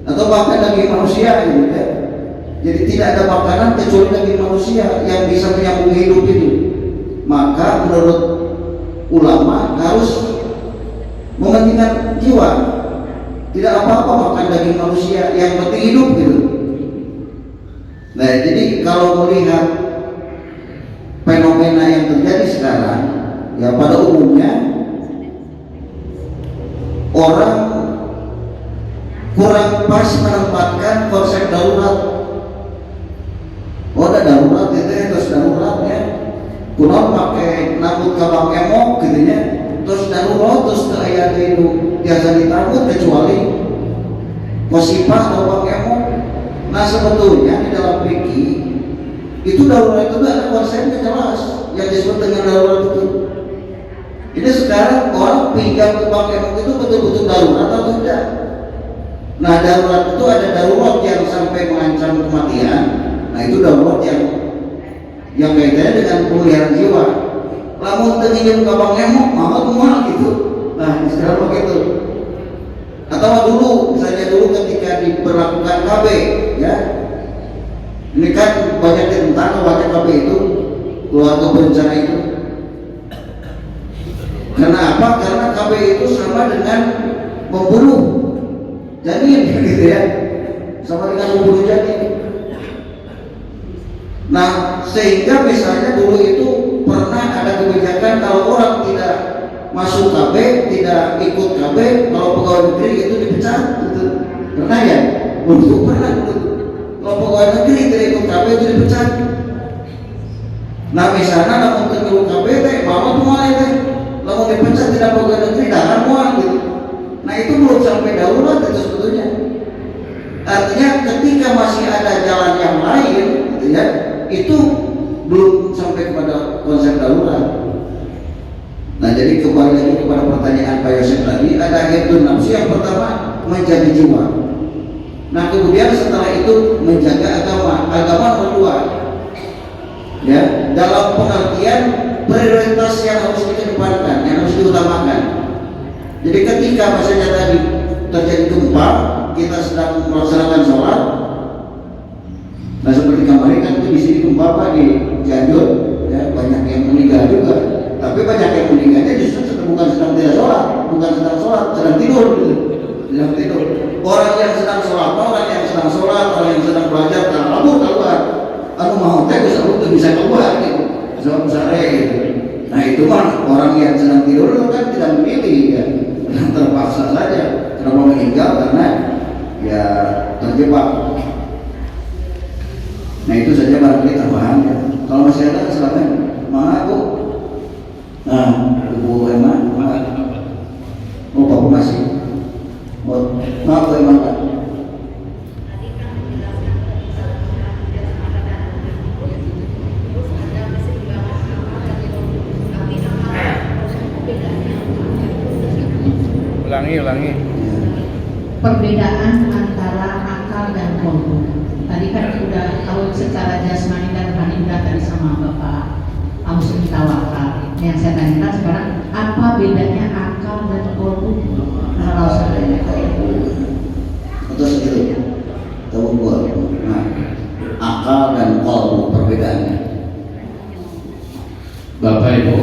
atau bahkan daging manusia gitu ya. Jadi tidak ada makanan kecuali daging manusia yang bisa menyambung hidup itu. Maka menurut ulama harus mementingkan jiwa. Tidak apa-apa makan daging manusia, yang penting hidup gitu. Nah, jadi kalau melihat fenomena yang terjadi sekarang, ya pada umumnya orang kurang pas menempatkan konsep darurat. Oh, ada darurat itu ya, terus darurat ya. Kuno pakai nabut kabang emok gitu ya. Terus darurat terus ke ayat itu biasa ditabut kecuali kosipah atau bang emok. Nah, sebetulnya di dalam fikih itu darurat itu ada konsepnya jelas yang disebut dengan darurat itu. Ini sekarang orang pinjam ke bang emok itu betul-betul darurat atau tidak? Nah, darurat itu ada darurat yang sampai mengancam kematian. Nah, itu darurat yang kaitannya dengan pemulihan jiwa. Lamun tengin ke bang emok mahal gitu. Nah, sekarang begitu. Atau dulu, misalnya dulu ketika diberlakukan KB, ya, ini kan banyak tentang baca KB itu, keluarga berencana itu. Karena apa? Karena KB itu sama dengan membunuh janin, gitu ya, sama dengan membunuh janin. Nah, sehingga misalnya dulu itu pernah ada kebijakan kalau orang tidak masuk KB, tidak ikut KB, kalau pegawai negeri itu dipecat, gitu. Pernah ya? Belum pernah dulu. Kalau pegawai negeri tidak ikut KB itu dipecat. Nah, misalnya namun terkelu KB teh, bawa mulai teh, lalu dipecat tidak pegawai negeri, darah mual gitu. Nah, itu belum sampai darurat itu sebetulnya. Artinya ketika masih ada jalan yang lain, gitu ya, itu belum sampai kepada konsep darurat. Nah, jadi kembali lagi kepada pertanyaan Pak Yosef tadi, ada hibdun nafsi yang pertama menjaga jiwa. Nah, kemudian setelah itu menjaga agama berdua. Ya, dalam pengertian prioritas yang harus dikedepankan, yang harus diutamakan. Jadi ketika misalnya tadi terjadi gempa, kita sedang melaksanakan sholat. Nah, seperti kemarin kan itu di sini gempa Pak di Cianjur, ya, banyak yang meninggal juga. Tapi banyak yang meninggalnya justru bukan sedang tidak sholat, bukan sedang sholat, sedang tidur gitu. Sedang tidur. Orang yang sedang sholat, orang yang sedang sholat, orang yang sedang belajar, kabur keluar. Anu mau teh bisa keluar gitu. Sebab sare gitu. Nah, itu mah orang yang sedang tidur itu kan tidak memilih ya. Terpaksa saja kenapa meninggal karena ya terjebak. Nah, itu saja barangkali tambahan ya. Kalau masih ada silakan. Mana Bu? Nah, Ibu Emma, oh Bapak masih. Oh, maaf Bu Emma Pak. Ulangi. Perbedaan antara akal dan kolbu. Tadi kan sudah tahu secara jasmani dan rohani udah tadi sama Bapak Muslim Tawakal. Yang saya tanyakan sekarang, apa bedanya akal dan kolbu? Kalau saya Terus itu tahu gua. Nah, akal dan kolbu perbedaannya. Bapak Ibu,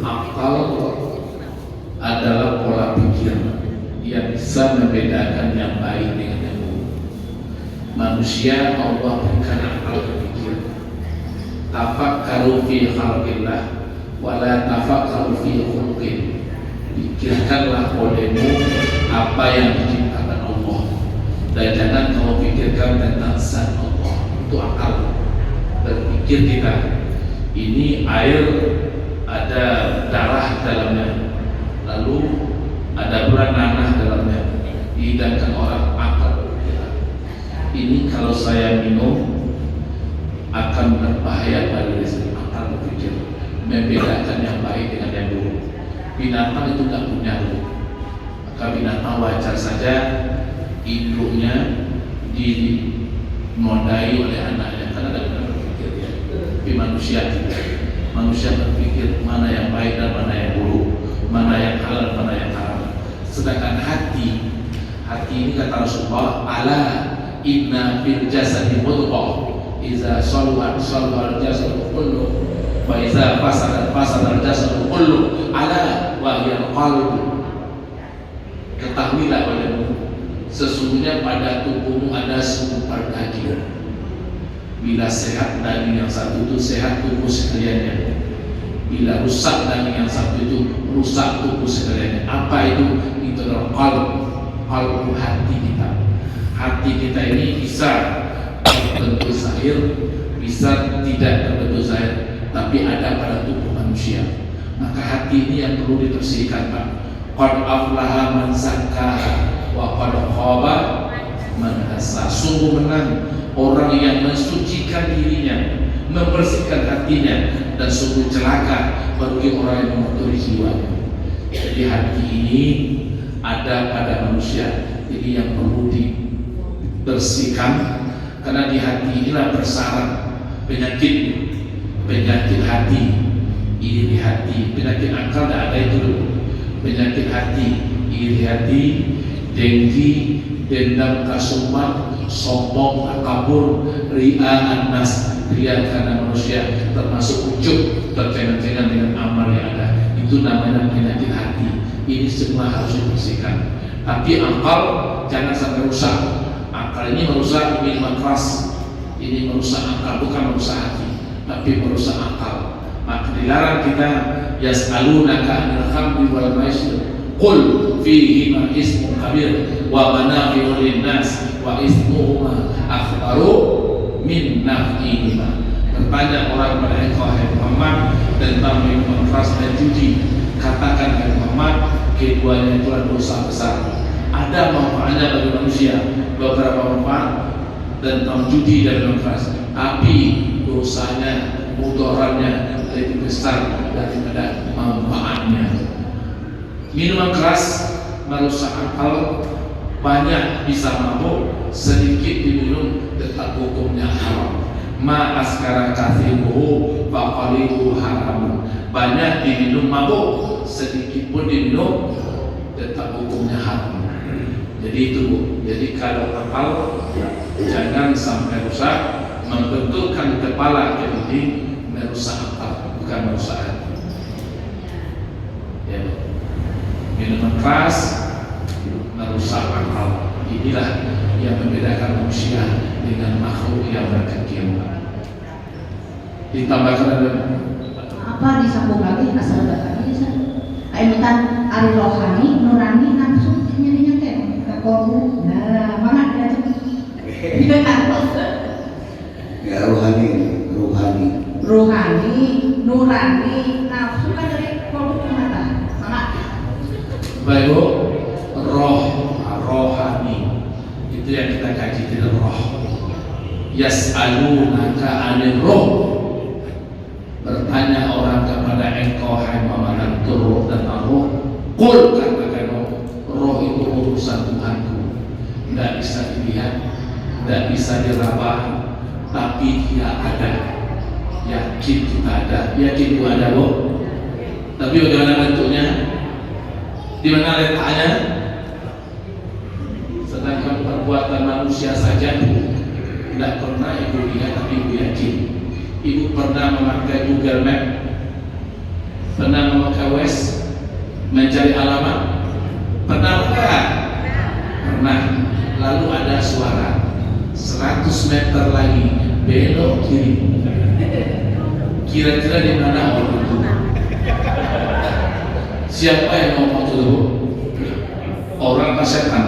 akal adalah pola pikir yang bisa membedakan yang baik dengan yang buruk. Manusia Allah berikan akal berpikir. Tafakkaru fi khalqillah wa la tafakkaru fi khulqin. Pikirkanlah olehmu apa yang diciptakan Allah, dan jangan kamu pikirkan tentang zat Allah. Itu akal berpikir kita. Ini air, ada darah dalamnya, lalu ada pula nanah dalamnya, dihidangkan orang akal berpikir. Ini kalau saya minum akan berbahaya bagi diri akal berpikir. membedakan yang baik dengan yang buruk. Binatang itu tak punya ruh, maka binatang wajar saja induknya dinodai oleh anaknya karena ada benar berpikir ya. Tapi manusia tidak. Manusia berpikir mana yang baik dan mana yang buruk, mana yang halal, mana yang haram. Sedangkan hati ini kata Rasulullah, ala inna fil jasadi mudghah iza saluhat saluhal jasadu kullu wa iza fasadat fasadal jasadu kullu ala wa hiya qalb. Ketahuilah padamu, sesungguhnya pada tubuhmu ada segumpal daging. Bila sehat daging yang satu itu sehat tubuh sekaliannya. Bila rusak daging yang satu itu rusak tubuh sekaliannya. Apa itu? Itu adalah qalb, hati kita. Hati kita ini bisa berbentuk zahir, bisa tidak berbentuk zahir, tapi ada pada tubuh manusia. Maka hati ini yang perlu dibersihkan, Pak. Qad aflaha man zakkaha wa qad khaba man dassaha. Sungguh menang orang yang mensucikan dirinya, membersihkan hatinya, dan sungguh celaka bagi orang yang mengotori jiwanya. Jadi hati ini ada pada manusia, jadi yang perlu dibersihkan, karena di hati inilah bersarang penyakit hati. Ini di hati, penyakit akal tidak ada itu dulu. Penyakit hati, iri hati, dengki, dendam, kasumah, sombong, takabur, ria'an nas, ria karena manusia, termasuk ujub, tercengang-cengang dengan amal yang ada. Itu namanya penyakit hati. Ini semua harus dibersihkan. Tapi akal jangan sampai rusak. Akal ini merusak minuman keras. Ini merusak akal, bukan merusak hati, tapi merusak akal. Maka dilarang kita yas'alunaka 'anil khamri wal maisir. Qul fihima ismun kabir wa manafi'u lin-nas wa ismuhuma akhbaru min naf'ihima. Bertanya orang pada engkau hai Muhammad tentang minuman keras dan judi. Katakan hai Muhammad, keduanya itulah dosa besar. Ada manfaatnya bagi manusia, beberapa manfaat tentang judi dan minuman keras, tapi dosanya, mudaratnya lebih besar daripada manfaatnya. Minuman keras merusak akal, banyak bisa mabuk, sedikit diminum tetap hukumnya haram. Ma askara kathiruhu faqaliluhu haram. Banyak diminum mabuk, sedikit pun diminum tetap hukumnya haram. Jadi itu Bu. Jadi kalau akal jangan sampai rusak, membentukkan kepala jadi merusak akal, bukan merusak hati. Ya, minuman keras merusak akal. Inilah yang membedakan manusia dengan makhluk yang berkecil. Ditambahkan ada apa disambung lagi asal tadi kaitan ari rohani nurani nafsu nyadinya ke kolbu. Nah, mana dia tuh? Ya rohani, nurani, nafsu kan dari kolbu ke mata. Mana? baik Bu, rohani itu yang kita kaji di roh. Yas'alunaka 'anil roh. Bertanya orang kepada engkau hai Muhammad tentang roh dan roh. Qul, katakan roh itu urusan Tuhanku. Tidak bisa dilihat, tidak bisa diraba, tapi dia ada. Yakin kita ada, yakin itu ada Bu. Tapi bagaimana bentuknya? Di mana letaknya? Sedangkan perbuatan manusia saja tidak pernah ibu lihat, tapi ibu yakin. Ibu pernah memakai Google Map, pernah memakai Waze, mencari alamat, pernah enggak? Pernah. Lalu ada suara 100 meter lagi belok kiri. Kira-kira di mana orang itu? Siapa yang ngomong itu? Orang atau setan?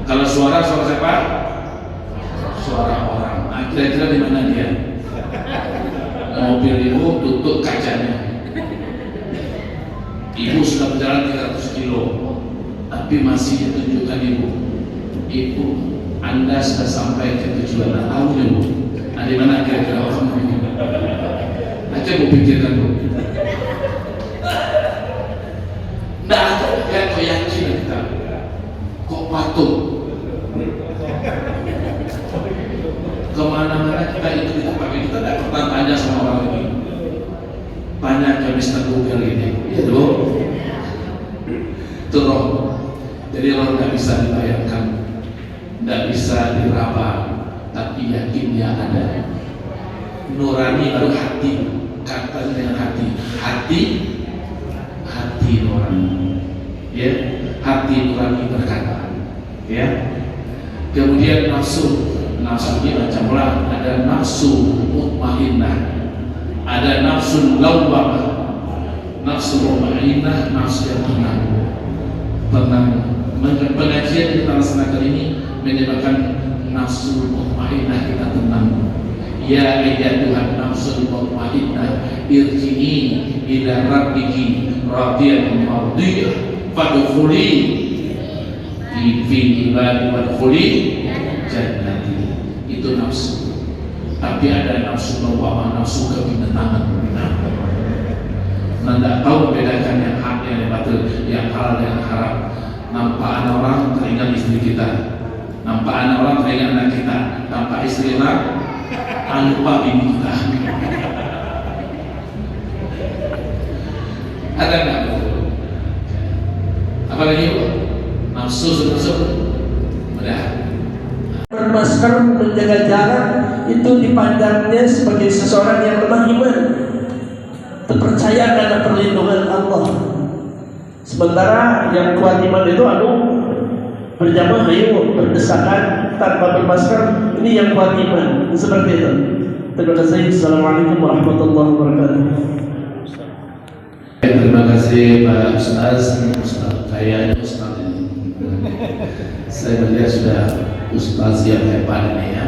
Kalau suara siapa? Suara orang. Nah, kira-kira di mana dia? Mobil ibu tutup kacanya. Ibu sudah berjalan 300 kilo, tapi masih ditunjukkan ibu. Ibu, Anda sudah sampai ke tujuan. Tahu ya Bu? Nah, di mana kira-kira orang? Coba pikirkan dulu. Nggak ada kayak kok yakin kita, kok patuh. Kemana-mana kita itu pakai, kita tidak pernah tanya sama orang ini. Tanya ke Mr. Google ini, ya dulu. Itu roh. Jadi roh nggak bisa dibayangkan, nggak bisa diraba, tapi yakin dia ada. Nurani baru hati, kata dengan hati nurani, ya, hati nurani berkata, ya. Kemudian nafsu ini macam lah, ada nafsu mutmainnah, ada nafsu lawwamah. Nafsu mutmainnah, nafsu yang tenang. Pengajian yang kita laksanakan ini menyebabkan nafsu mutmainnah kita tenang. Ya ayyatuhan nafsul mutmainnah, irji'i ila rabbiki radiyatan mardiyah fadkhuli fi ibadi wadkhuli jannati. Itu nafsu. Tapi ada nafsu lawwamah, nafsu kebintangan. Tidak tahu membedakan yang hak yang batil, yang halal yang haram. Nampak anak orang teringat istri kita, nampak anak orang teringat anak kita, nampak istri orang lupa bini kita. Ada nggak? Apalagi nafsu sebesar udah. Bermasker, menjaga jarak itu dipandangnya sebagai seseorang yang lemah iman, terpercaya karena perlindungan Allah. Sementara yang kuat iman itu berjamaah, ayo berdesakan tanpa bermasker, ini yang kuat iman. Seperti itu. Terima kasih. Assalamualaikum warahmatullahi wabarakatuh. Terima kasih Pak Ustaz. Kayaknya Ustaz ini, saya melihat sudah Ustaz yang hebat ini ya.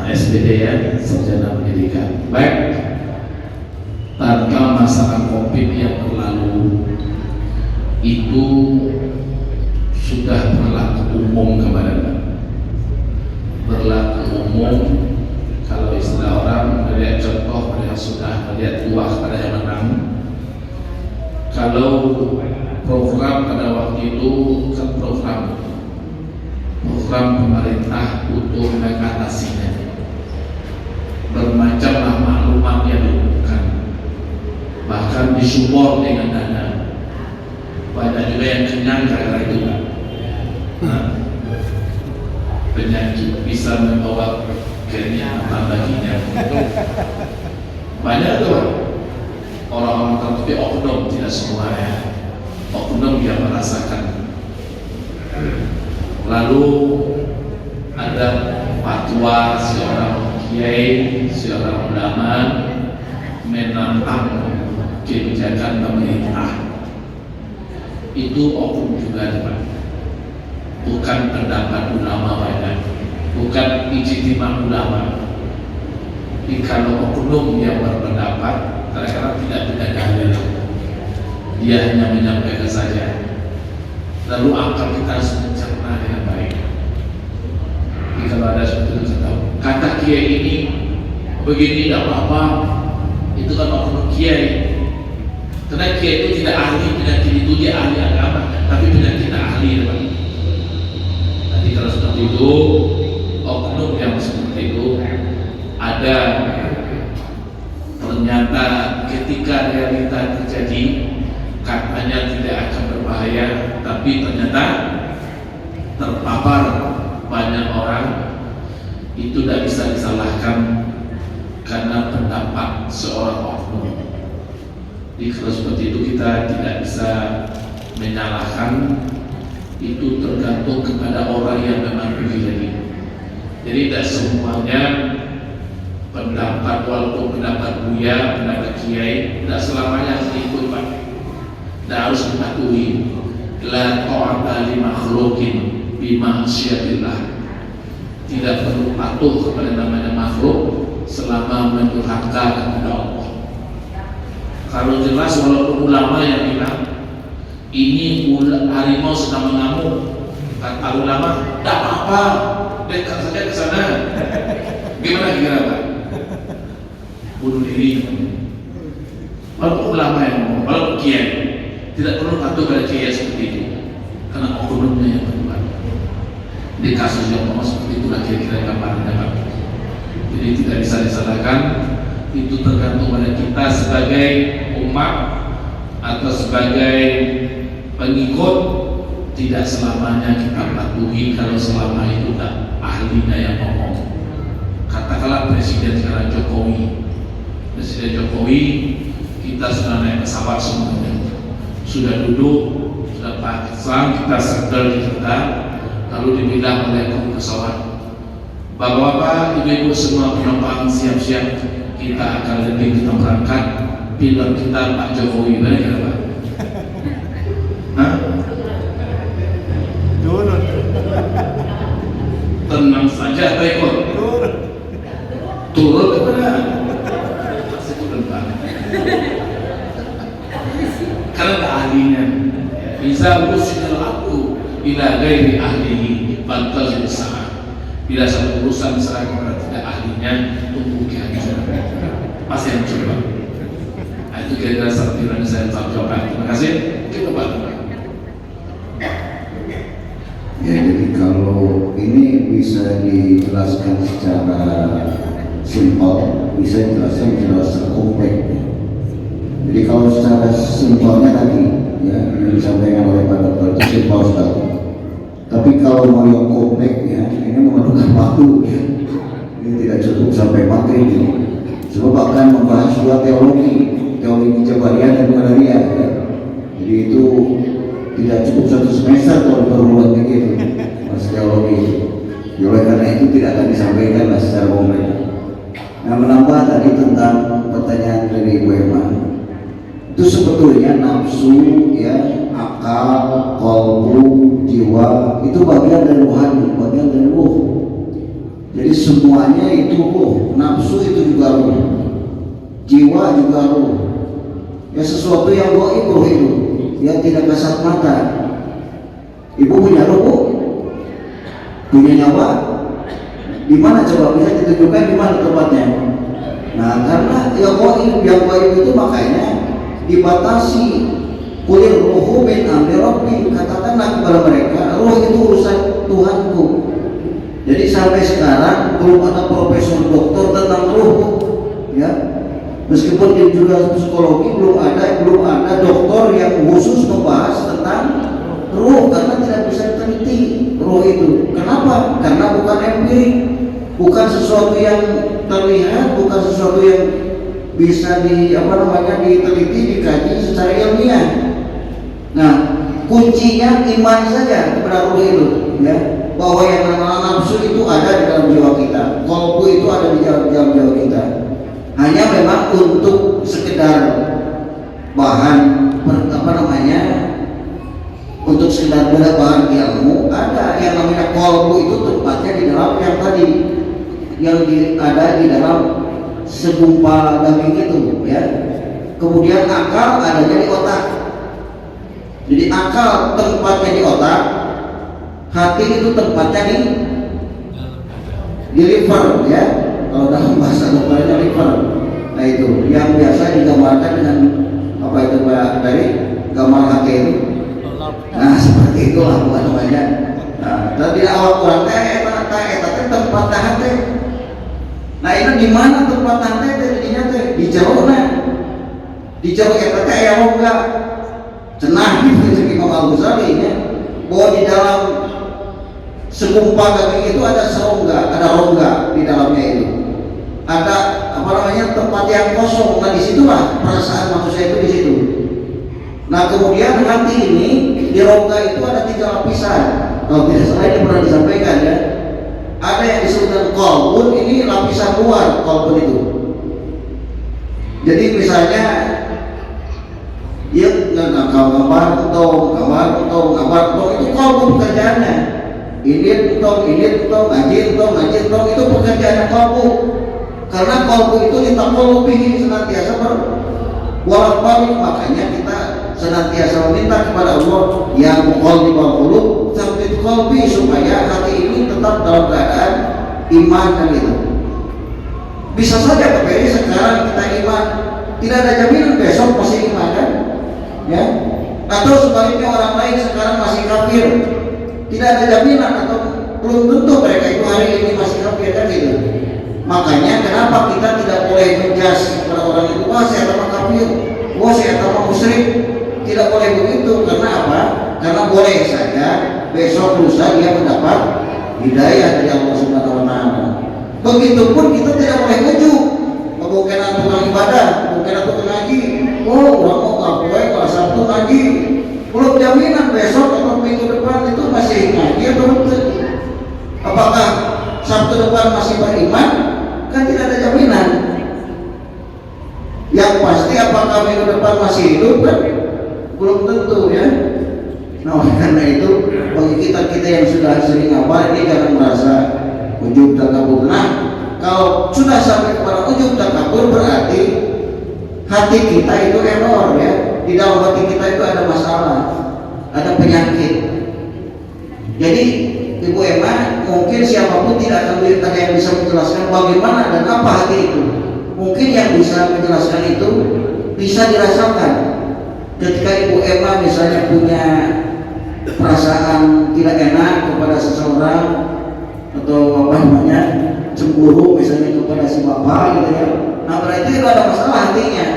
SPD ya, sarjana pendidikan. Baik. Tanpa masalah COVID yang berlalu itu sudah berlaku umum kepada berlaku umum. Kalau istilah orang melihat contoh pada yang sudah melihat buah pada yang menang. Kalau program pada waktu itu kan program pemerintah untuk mengatasinya, bermacamlah maklumat yang diumumkan, bahkan disupport dengan dana. Banyak juga yang kenyang gara-gara itu. Penyakit bisa membawa kenyamanan baginya. Banyak tuh orang-orang tertentu, oknum, tidak semua ya, oknum yang merasakan. Lalu ada fatwa seorang kiai, seorang ulama menantang kebijakan pemerintah. Itu oknum juga teman, bukan pendapat ulama banyak, bukan ijtima ulama. Jadi kalau oknum yang berpendapat kadang-kadang tidak punya dalil, dia hanya menyampaikan saja. Lalu akal kita harus mencerna dengan baik. Jadi kalau ada sesuatu yang tahu, kata kiai ini begini tidak apa-apa, itu kan oknum kiai. Karena kiai itu tidak ahli penyakit itu, dia ahli agama, tapi penyakit tidak ahli teman. Nanti kalau seperti itu, oknum yang seperti itu ada, ternyata ketika realita terjadi katanya tidak akan berbahaya, tapi ternyata terpapar banyak orang, itu tidak bisa disalahkan karena pendapat seorang oknum. Jadi kalau seperti itu kita tidak bisa menyalahkan, itu tergantung kepada orang yang memang begini. Jadi tidak semuanya pendapat, walaupun pendapat buya, pendapat kiai, tidak selamanya harus diikut Pak. Tidak harus dipatuhi. La ta'ata li makhlukin bi ma'syiatillah. Tidak perlu patuh kepada namanya makhluk selama mendurhaka kepada Allah. Kalau jelas walaupun ulama yang bilang ini harimau sedang mengamuk, kata ulama, tidak apa-apa, dekat saja ke sana. Gimana kira Pak? bunuh diri. Walaupun ulama yang ngomong, walaupun kiai, tidak perlu patuh pada kiai seperti itu, karena oknumnya yang berubah. Di kasus yang ngomong seperti itulah kira-kira gambarannya Pak. Jadi tidak bisa disalahkan, itu tergantung pada kita sebagai umat atau sebagai pengikut. Tidak selamanya kita patuhi kalau selama itu tak ahlinya yang ngomong. Katakanlah Presiden sekarang Jokowi, kita sudah naik pesawat semuanya, sudah duduk, sudah pasang, kita setel di kita, lalu dibilang oleh kru pesawat, bapak-bapak, ibu-ibu semua penumpang siap-siap, kita akan lebih kita berangkat, pilot kita Pak Jokowi, benar kata Pak? Hah? Turun. Tenang saja, Taikon. Turun kepada masih turun Pak. Karena tak ahlinya. Bisa urusin aku bila gairi ahlihi bantal besar. Bila satu urusan diserahkan kepada tidak ahlinya, tunggu kehancuran. Pasti yang coba. Itu kira-kira seperti yang saya jawab. Terima kasih. Kita bantu. Ya, jadi kalau ini bisa dijelaskan secara simpel, bisa dijelaskan secara kompleks. Jadi kalau secara simpelnya tadi, ya, yang disampaikan oleh Pak Dokter itu simpel sekali. Tapi kalau mau yang kompleks, ya, ini memerlukan waktu. Ya. Ini tidak cukup sampai materi ini. Sebab akan membahas dua teologi Jabariah dan Qadariyah. Ya. Jadi itu tidak cukup satu semester kalau berulang begitu mas teologi. Oleh karena itu tidak akan disampaikan secara umum. Nah, menambah tadi tentang pertanyaan dari Ibu Emma, itu sebetulnya nafsu, ya, akal, qalbu, jiwa itu bagian dari rohani, bagian dari ruh. Jadi semuanya itu ruh. Nafsu itu juga ruh, jiwa juga ruh. Ya, sesuatu yang gaib ruh itu, yang tidak kasat mata. Ibu punya ruh, Bu? Punya nyawa? Di mana coba bisa ditunjukkan di mana tempatnya? Nah, karena yang gaib itu makanya dibatasi. Kulir ruhu min amri rabbi, katakanlah kepada mereka, ruh itu urusan Tuhanku. Jadi sampai sekarang belum ada profesor doktor tentang ruh, ya. Meskipun di jurusan psikologi belum ada dokter yang khusus membahas tentang ruh, karena tidak bisa diteliti ruh itu. Kenapa? Karena bukan empirik, bukan sesuatu yang terlihat, bukan sesuatu yang bisa diteliti, dikaji secara ilmiah. Nah, kuncinya iman saja kepada ruh itu, ya, bahwa yang namanya nafsu itu ada di dalam jiwa kita, qalbu itu ada di dalam jiwa kita. Hanya memang untuk sekedar bahan untuk sekedar bahan ilmu, ada yang namanya qalbu itu tempatnya di dalam yang tadi yang ada di dalam segumpal daging itu, ya. Kemudian akal adanya di otak. Jadi akal tempatnya di otak, hati itu tempatnya di liver, ya. Kalau dalam bahasa dokternya liver. Nah, itu yang biasa digambarkan dengan apa itu Pak dari gambar hati itu. Nah, seperti itulah bukan namanya. Nah, tapi awal kurang tempat hati. Nah, ini di mana tempat hati jadinya teh? Di jero nah. Di jero eta teh ya rongga. Cenah gitu Imam Al-Ghazali, ya. Bahwa di dalam segumpal daging itu ada rongga di dalamnya itu. Ada tempat yang kosong. Nah, disitulah perasaan manusia itu di situ. Nah, kemudian hati ini di rongga itu ada 3 lapisan. Kalau tidak salah ini pernah disampaikan, ya. Ada yang disebutkan qalbun, ini lapisan luar qalbun itu. Jadi misalnya dia gambar itu qalbun pekerjaannya. Ini ngaji itu pekerjaannya qalbu. Karena qalbu itu ditaqallubihi senantiasa bolak-balik, makanya kita senantiasa meminta kepada Allah yang muqallibal qulub tsabbit qalbi, supaya hati ini tetap dalam keadaan iman dan itu. Bisa saja KPI sekarang kita iman, tidak ada jaminan besok masih iman kan? Ya. Atau sebaliknya orang lain sekarang masih kafir, tidak ada jaminan atau belum tentu mereka itu hari ini masih kafir kan gitu. Makanya kenapa kita tidak boleh menjas kepada orang itu, wah saya tambah kafir, wah saya tambah musyrik, tidak boleh begitu. Karena apa? Karena boleh saja besok lusa dia mendapat hidayah dari Allah Subhanahu wa Ta'ala. Begitupun kita tidak boleh ujuk, bukan tukang ibadah, bukan tukang ngaji. Oh, orang mau ngapain kalau Sabtu ngaji? Belum jaminan besok atau minggu depan itu masih ngaji atau betul. Apakah Sabtu depan masih beriman? Kan tidak ada jaminan. Yang pasti apakah minggu depan masih hidup kan? Belum tentu ya. Nah, karena itu bagi kita yang sudah sering ngapal ini jangan merasa ujub takabur. Nah, kalau sudah sampai kepada ujub takabur berarti hati kita itu error ya. Di dalam hati kita itu ada masalah, ada penyakit. Jadi Ibu Emma, mungkin siapapun tidak akan ada yang bisa menjelaskan bagaimana dan apa hati itu. Mungkin yang bisa menjelaskan itu bisa dirasakan ketika Ibu Emma misalnya punya perasaan tidak enak kepada seseorang atau apa namanya cemburu misalnya kepada si bapak gitu ya. Nah berarti itu ada masalah hatinya.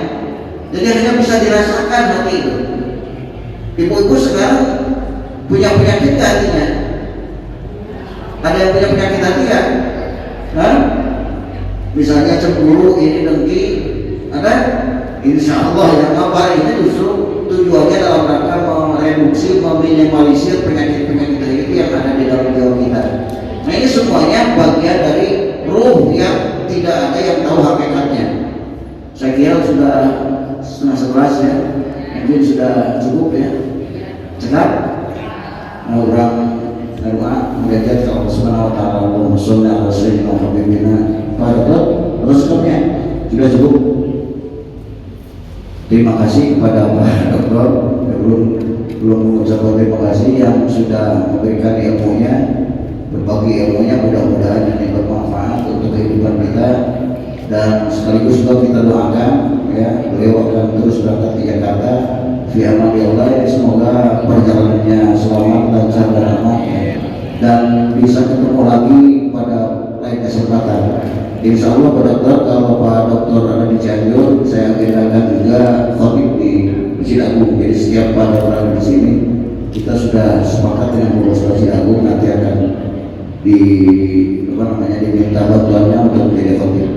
Jadi hanya bisa dirasakan hati itu. Ibu-ibu sekarang punya penyakit hatinya. Ada yang punya penyakit hati ya? Nah, misalnya cemburu, ini dengki, ada? Insya Allah yang kabar ini justru tujuannya dalam rangka mereduksi, meminimalisir penyakit-penyakit itu yang ada di dalam jiwa kita. Nah ini semuanya bagian dari ruh yang tidak ada yang tahu hakikatnya. Saya kira sudah setengah 11 ya, mungkin sudah cukup ya. Cekap? Nah, orang doa menjadi Allah Subhanahu wa Ta'ala. Allahumma sholli ala sayyidina Muhammadin. Terus ya, sudah cukup. Terima kasih kepada Pak Dokter. Belum mengucapkan terima kasih yang sudah memberikan ilmunya, berbagi ilmunya. Mudah-mudahan ini bermanfaat untuk kehidupan kita. Dan sekaligus juga kita doakan ya, beliau akan terus berangkat ke Jakarta. Fi amanillah, semoga perjalanannya selamat, lancar dan aman dan bisa ketemu lagi pada lain kesempatan. Insya Allah Pak Dokter, kalau Pak Dokter ada di Cianjur, saya agendakan juga khotib di Masjid Agung. Jadi setiap pada orang di sini kita sudah sepakat dengan pengurus Masjid Agung nanti akan diminta bantuannya untuk menjadi khotib.